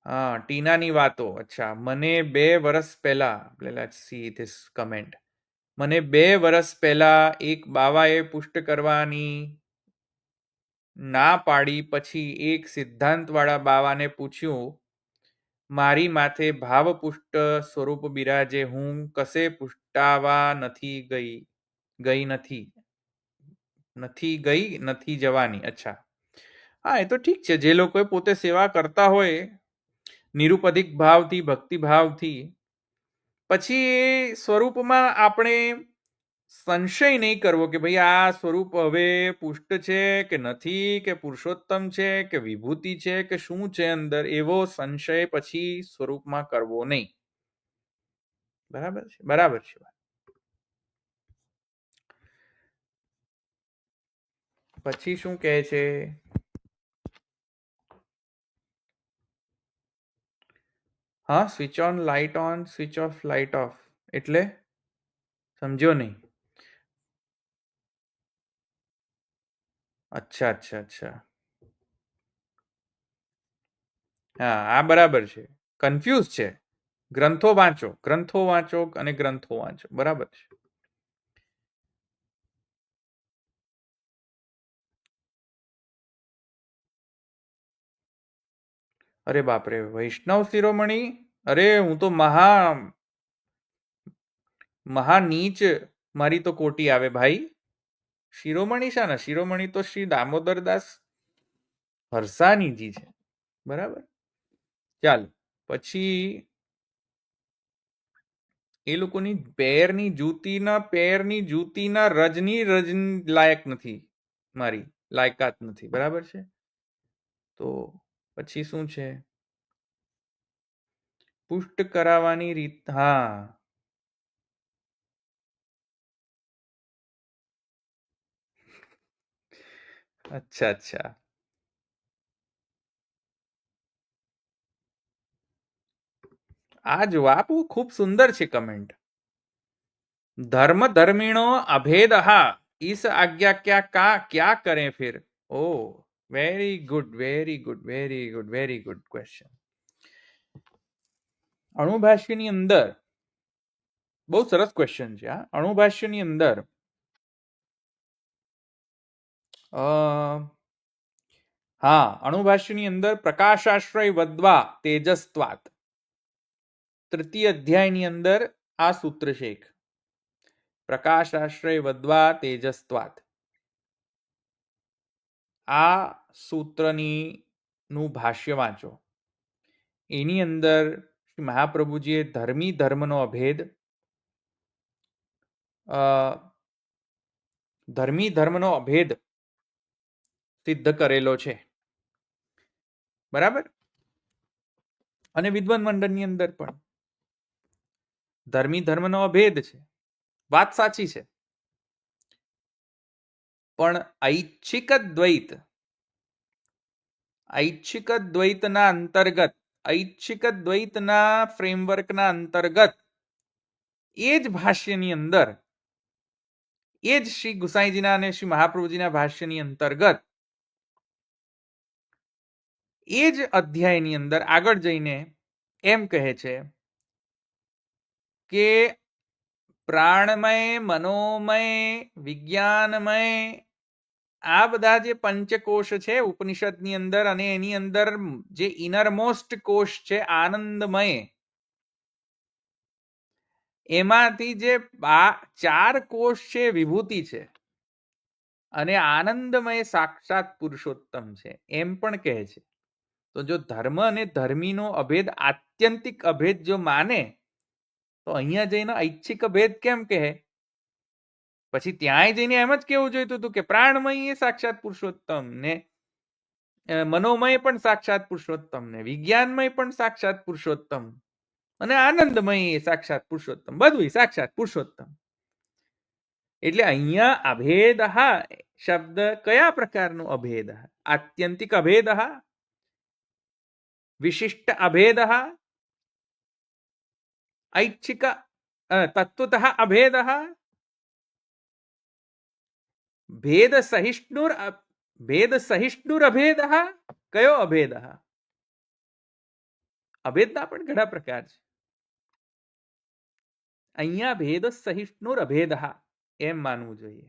હા, ટીનાની વાતો. અચ્છા, મને 2 વર્ષ પહેલા, લેટ્સ સી ધીસ કમેન્ટ. મને 2 વર્ષ પહેલા એક બાવાએ પુષ્ટ કરવાની ના પાડી. પછી એક સિદ્ધાંતવાળા બાવાને પૂછ્યું, મારી માથે ભાવપુષ્ટ સ્વરૂપ બિરાજે, હું કશે પુષ્ટાવા નથી જવાની. અચ્છા, હા એ તો ઠીક છે. જે લોકોએ પોતે સેવા કરતા હોય નિરુપધિક ભાવથી, ભક્તિ ભાવથી, પછી એ સ્વરૂપમાં આપણે સંશય નહીં કરવો કે ભાઈ આ સ્વરૂપ હવે પુષ્ટ છે કે નથી, કે પુરુષોત્તમ છે કે વિભૂતિ છે કે શું છે અંદર, એવો સંશય પછી સ્વરૂપમાં કરવો નહીં. બરાબર છે. બરાબર છે. પછી શું કહે છે? હા, switch on light on, switch off light of એટલે સમજ્યો નહીં. અચ્છા અચ્છા અચ્છા. હા, આ બરાબર છે. કન્ફ્યુઝ છે. ગ્રંથો વાંચો અને ગ્રંથો વાંચો. બરાબર છે. અરે બાપરે, વૈષ્ણવ શિરોમણી? અરે હું તો મહા નીચ, મારી તો કોટી આવે ભાઈ. શિરોમણી શાના? શિરોમણી તો શ્રી દામોદરદાસ હરસાનીજી છે. બરાબર. ચાલ પછી એ લોકોની પેરની જૂતીના રજની લાયક નથી, મારી લાયકાત નથી. બરાબર છે. તો પછી શું છે? પુષ્ટ કરાવવાની રીત. હા, અચ્છા અચ્છા. આ જવાબ ખૂબ સુંદર છે કમેન્ટ. धर्म धर्मिणो अभेद इस आज्ञा क्या करें फिर? Oh very good very good very good very good question. અણુભાષ્યની અંદર બહુ સરસ ક્વેશ્ચન છે. અણુભાષ્યની અંદર હા, અણુભાષ્યની અંદર પ્રકાશાશ્રય વદ્વા તેજસ્વાત 3ય અધ્યાયની અંદર આ સૂત્ર છે. પ્રકાશાશ્રય વદ્વા તેજસ્વાત. આ સૂત્રની નું ભાષ્ય વાંચો. એની અંદર મહાપ્રભુજીએ ધર્મી ધર્મનો અભેદ ધર્મી ધર્મનો અભેદ સિદ્ધ કરેલો છે. બરાબર. અને વિદ્વાન મંડળની અંદર પણ ધર્મી ધર્મનો અભેદ છે. વાત સાચી છે. પણ ઐચ્છિક દ્વૈતના અંતર્ગત ઐચ્છિક દ્વૈતના ફ્રેમવર્કના અંતર્ગત એ જ ભાષ્યની અંદર એ જ શ્રી ગુસાઈજીના અને શ્રી મહાપ્રભુજીના ભાષ્યની અંતર્ગત એ જ અધ્યાયની અંદર આગળ જઈને એમ કહે છે કે પ્રાણમય, મનોમય, વિજ્ઞાનમય આ બધા જે પંચકોશ છે ઉપનિષદની અંદર અને એની અંદર જે ઇનરમોસ્ટ કોશ છે આનંદમય, એમાંથી જે 4 કોશ છે વિભૂતિ છે અને આનંદમય સાક્ષાત પુરુષોત્તમ છે એમ પણ કહે છે. તો જો ધર્મ અને ધર્મીનો અભેદ આત્યંતિક અભેદ જો માને તો અહીંયા જઈને ઐચ્છિક અભેદ કેમ કહે? પછી ત્યાંય જઈને એમ જ કેવું જોઈતું હતું કે પ્રાણમય એ સાક્ષાત પુરુષોત્તમ ને મનોમય પણ સાક્ષાત પુરુષોત્તમ ને વિજ્ઞાનમય પણ સાક્ષાત પુરુષોત્તમ અને આનંદમય એ સાક્ષાત પુરુષોત્તમ, બધું સાક્ષાત પુરુષોત્તમ. એટલે અહીંયા અભેદ શબ્દ કયા પ્રકારનો અભેદ? આત્યંતિક અભેદ, વિશિષ્ટ અભેદ, ઐચ્છિક તત્વતઃ અભેદ, ભેદ સહિષ્ણુર અભેદ. કયો અભેદ? અભેદના પણ ઘણા પ્રકાર છે. અહીંયા ભેદ સહિષ્ણુર અભેદ એમ માનવું જોઈએ.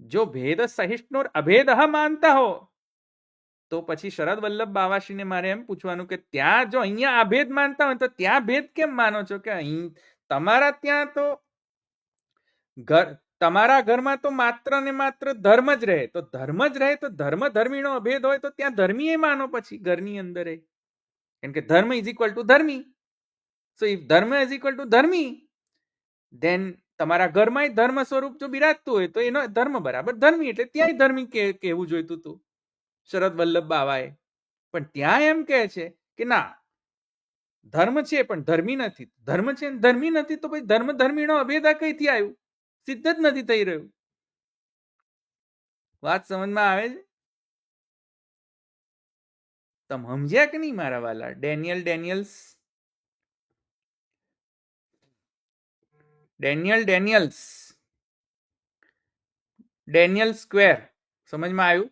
જો ભેદ સહિષ્ણુર અભેદ માનતા હો તો પછી શરદ વલ્લભ બાવાશ્રીને મારે એમ પૂછવાનું કે ત્યાં જો અહીંયા અભેદ માનતા હોય તો ત્યાં ભેદ કેમ માનો છો? કે અહીં તમારા ત્યાં તો તમારા ઘરમાં તો માત્ર ને માત્ર ધર્મ જ રહે, તો ધર્મ જ રહે તો ધર્મ ધર્મીનો અભેદ હોય તો ત્યાં ધર્મીએ માનો પછી ઘરની અંદર. કેમ કે dharma is equal to dharmi. So if dharma is equal to dharmi, then તમારા ઘરમાં ધર્મ સ્વરૂપ જો બિરાજતું હોય તો એનો ધર્મ બરાબર ધર્મી, એટલે ત્યાંય ધર્મી કહેવું જોઈતું હતું શરદ વલ્લભ બાવાએ. પણ ત્યાં એમ કહે છે કે ના, ધર્મ છે પણ ધર્મી નથી. ધર્મ છે ધર્મી નથી તો પછી ધર્મ ધર્મીનો અભેદ કઈથી આવ્યું? સિદ્ધ જ નથી થઈ રહ્યું. વાત સમજમાં આવે છે? તમે સમજ્યા કે નહીં મારા વાલા? ડેનિયલ સ્ક્વેર સમજમાં આવ્યું?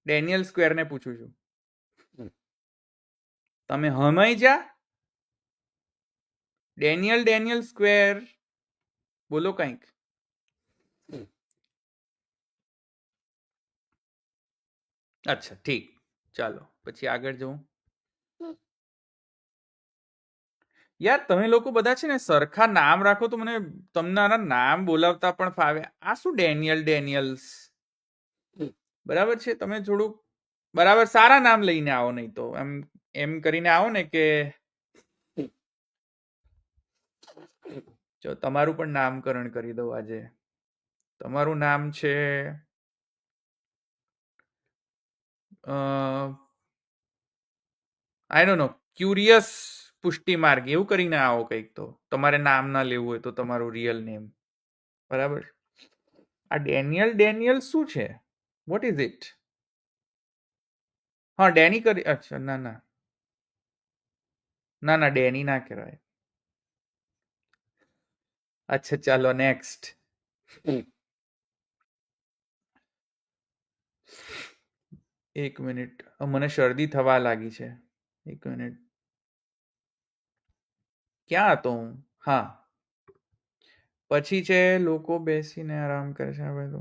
ડેનિયલ સ્ક્વેર ને પૂછું છું, તમે સમજ્યા? ડેનિયલ સ્ક્વેર બોલો કંઈક. અચ્છા ઠીક, ચાલો પછી આગળ જવું. યાર તમે લોકો બધા છે ને સરખા નામ રાખો તો મને તમને આના નામ બોલાવતા પણ ફાવે. આ શું ડેનિયલ્સ? બરાબર છે, તમે થોડુંક બરાબર સારા નામ લઈને આવો, નહીં તો એમ કરીને આવો ને કે જો તમારું પણ નામકરણ કરી દઉં આજે. તમારું નામ છે આઈ ડોન્ટ નો, ક્યુરિયસ પુષ્ટિ માર્ગ, એવું કરીને આવો કંઈક. તો તમારે નામ ના લેવું હોય તો તમારું રિયલ નેમ. બરાબર. આ ડેનિયલ શું છે? What is it? હા ડેની કરી. અચ્છા ના ના ના ના ડેની ના કહેવાય. અચ્છા ચાલો નેક્સ્ટ. એક મિનિટ, મને શરદી થવા લાગી છે. એક મિનિટ, ક્યાં હતો હું? હા, પછી છે લોકો બેસીને આરામ કરે છે. હવે તો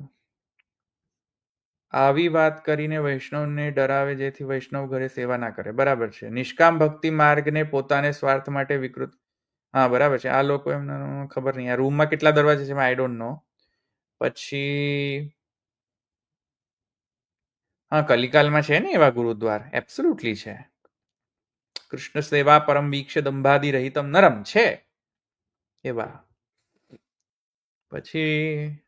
આવી વાત કરીને વૈષ્ણવને ડરાવે જેથી વૈષ્ણવ ઘરે સેવા ના કરે. બરાબર છે. નિષ્કામ ભક્તિ માર્ગને પોતાને સ્વાર્થ માટે વિકૃત. હા બરાબર છે. આ લોકો એમને ખબર નહીં. આ રૂમમાં કેટલા દરવાજા છે આઈ ડોન્ટ નો. પછી હા કલિકાલમાં છે ને એવા ગુરુદ્વાર એબ્સોલ્યુટલી છે. કૃષ્ણ સેવા પરમ વીક્ષ દંભાદી રહિતમ નરમ છે એવા. પછી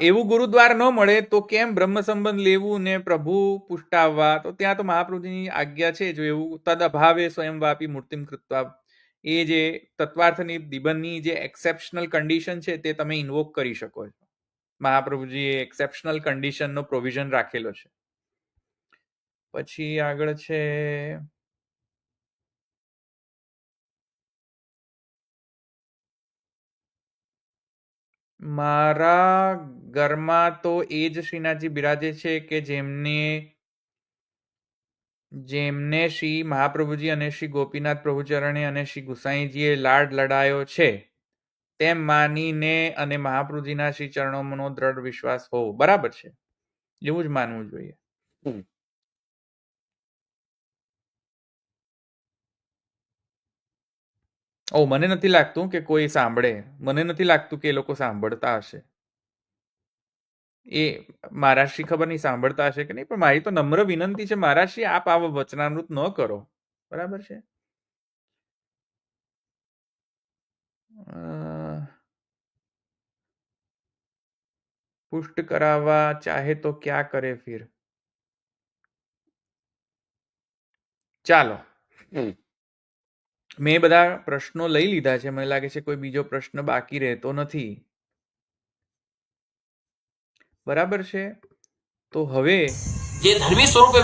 એવું ગુરુદ્વાર ન મળે તો કેમ બ્રહ્મ સંબંધ લેવું ને પ્રભુ પુષ્ટાવવા? તો ત્યાં તો મહાપ્રભુજીની આજ્ઞા છે જો એવું તદ અભાવે સ્વયં વાપી મૂર્તિમ કૃત્વા. એ જે તત્વાર્થની નિબંધની જે એક્સેપ્શનલ કન્ડિશન છે તે તમે ઇન્વોક કરી શકો છો. મહાપ્રભુજીએ એક્સેપ્શનલ કન્ડિશનનો પ્રોવિઝન રાખેલો છે. પછી આગળ છે મારા ઘરમાં તો એ જ શ્રીનાથજી બિરાજે છે કે જેમને શ્રી મહાપ્રભુજી અને શ્રી ગોપીનાથ પ્રભુચરણે અને શ્રી ગુસાઈજીએ લાડ લડાયો છે તેમ માનીને અને મહાપ્રભુજીના શ્રી ચરણોનો દ્રઢ વિશ્વાસ હોવો. બરાબર છે. એવું જ માનવું જોઈએ. મને નથી લાગતું કે કોઈ સાંભળે. મને નથી લાગતું કે એ લોકો સાંભળતા હશે. એ મહારાજશ્રી ખબર નહીં સાંભળતા હશે કે નહીં, પણ મારી તો નમ્ર વિનંતી છે મહારાજશ્રી આપ આવા વચનામૃત ન કરો. બરાબર છે. પુષ્ટ કરાવવા ચાહે તો ક્યાં કરે ફિર. ચાલો મેં બધા પ્રશ્નો લઈ લીધા છે. મને લાગે છે કોઈ બીજો પ્રશ્ન બાકી રહેતો નથી. બરાબર છે. તો હવે જે ધર્મી સ્વરૂપે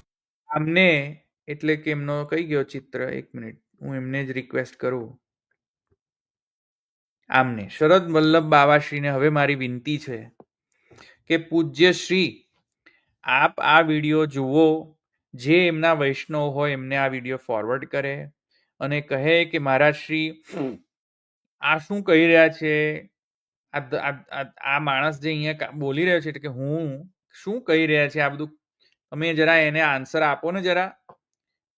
આમને એટલે કે એમનો કઈ ગયો ચિત્ર, એક મિનિટ હું એમને જ રિક્વેસ્ટ કરું. આમને શરદ વલ્લભ બાવાશ્રીને હવે મારી વિનંતી છે કે પૂજ્ય શ્રી આપ આ વિડીયો જુઓ. જે એમના વૈષ્ણવ હોય એમને આ વિડીયો ફોરવર્ડ કરે અને કહે કે મહારાજ શ્રી આ શું કહી રહ્યા છે. આ માણસ જે અહીંયા બોલી રહ્યો છે કે હું શું કહી રહ્યા છે આ બધું તમે જરા એને આન્સર આપો ને જરા.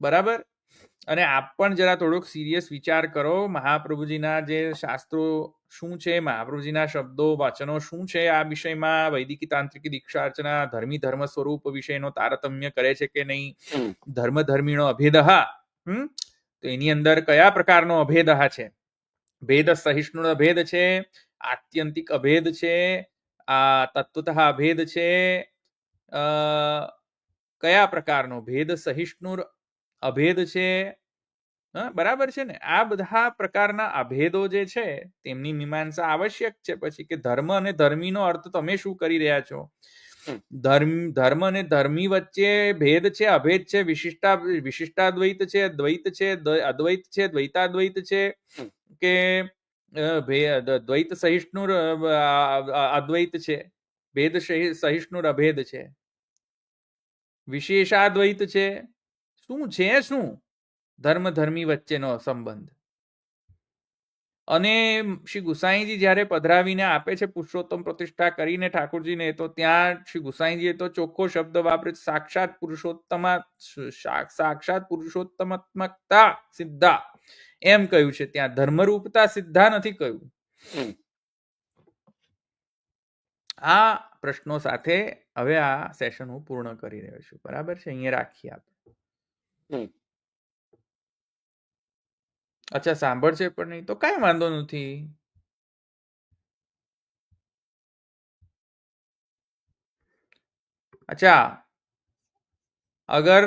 બરાબર. અને આપ પણ જરા થોડોક સિરિયસ વિચાર કરો. મહાપ્રભુજીના જે શાસ્ત્રો શું છે, મહાપ્રભુજીના શબ્દો વચનો શું છે આ વિષયમાં. વૈદિકી તાંત્રિકી દીક્ષાર્ચના ધર્મી ધર્મ સ્વરૂપ વિષયનો તારતમ્ય કરે છે કે નહીં. ધર્મ ધર્મીનો અભેદ તો એની અંદર કયા પ્રકારનો અભેદ છે. ભેદ સહિષ્ણુ અભેદ છે, આત્યંતિક અભેદ છે, તત્વતઃ અભેદ છે, કયા પ્રકારનો ભેદ સહિષ્ણુ અભેદ છે. બરાબર છે ને. આ બધા પ્રકારના અભેદો જે છે તેમની મીમાંસા આવશ્યક છે. પછી કે ધર્મ અને ધર્મીનો અર્થ તમે શું કરી રહ્યા છો. ધર્મ અને ધર્મી વચ્ચે ભેદ છે, અભેદ છે, વિશિષ્ટાદ્વૈત છે, દ્વૈત છે, અદ્વૈત છે, દ્વૈતાદ્વૈત છે કે દ્વૈત સહિષ્ણુ અદ્વૈત છે, ભેદ સહિષ્ણુ અભેદ છે, વિશેષાદ્વૈત છે. શું છે શું ધર્મ ધર્મી વચ્ચેનો સંબંધ. અને શ્રી ગુસાઈજી જ્યારે પધરાવીને આપે છે પુરુષોત્તમ પ્રતિષ્ઠા કરીને ઠાકોરજીને, તો ત્યાં શ્રી ગુસાઈજીએ તો ચોખ્ખો શબ્દ વાપરે સાક્ષાત પુરુષોત્તમત્મકતા સિદ્ધા એમ કહ્યું છે. ત્યાં ધર્મરૂપતા સિદ્ધા નથી કહ્યું. આ પ્રશ્નો સાથે હવે આ સેશન હું પૂર્ણ કરી રહ્યો છું. બરાબર છે. અહીંયા રાખીએ આપણે. અચ્છા સાંભળશે પણ નહીં તો કઈ વાંધો નથી. अच्छा अगर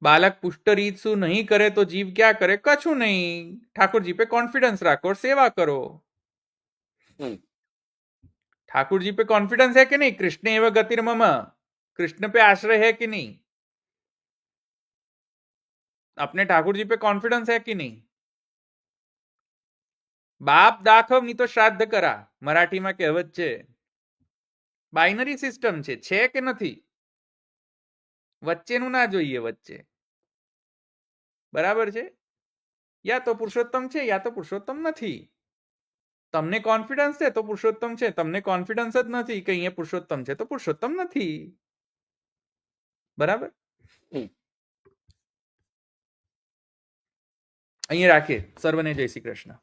बालक पुष्ट रीत सु नहीं करे तो जीव क्या करे. कछु नहीं. ठाकुर जी पे कॉन्फिडेंस रखो और सेवा करो. ठाकुर जी पे कॉन्फिडेंस है कि नहीं. कृष्ण एवं गतिर्मम. कृष्ण पे आश्रय है कि नहीं. अपने ठाकुर जी पे कॉन्फिडेंस है कि नहीं. बाप दाखव नहीं तो श्राद्ध करा. मराठी में कहेवत છે. બાઇનરી સિસ્ટમ છે કે નથી? વચ્ચેનું ના જોઈએ વચ્ચે. બરાબર છે? યા તો પુરુષોત્તમ છે યા તો પુરુષોત્તમ નથી. તમને કોન્ફિડન્સ છે તો પુરુષોત્તમ છે, તમને કોન્ફિડન્સ જ નથી કે અહીંયા પુરુષોત્તમ છે તો પુરુષોત્તમ નથી. બરાબર? અહીંયા રાખીએ. સર્વને જય શ્રી કૃષ્ણ.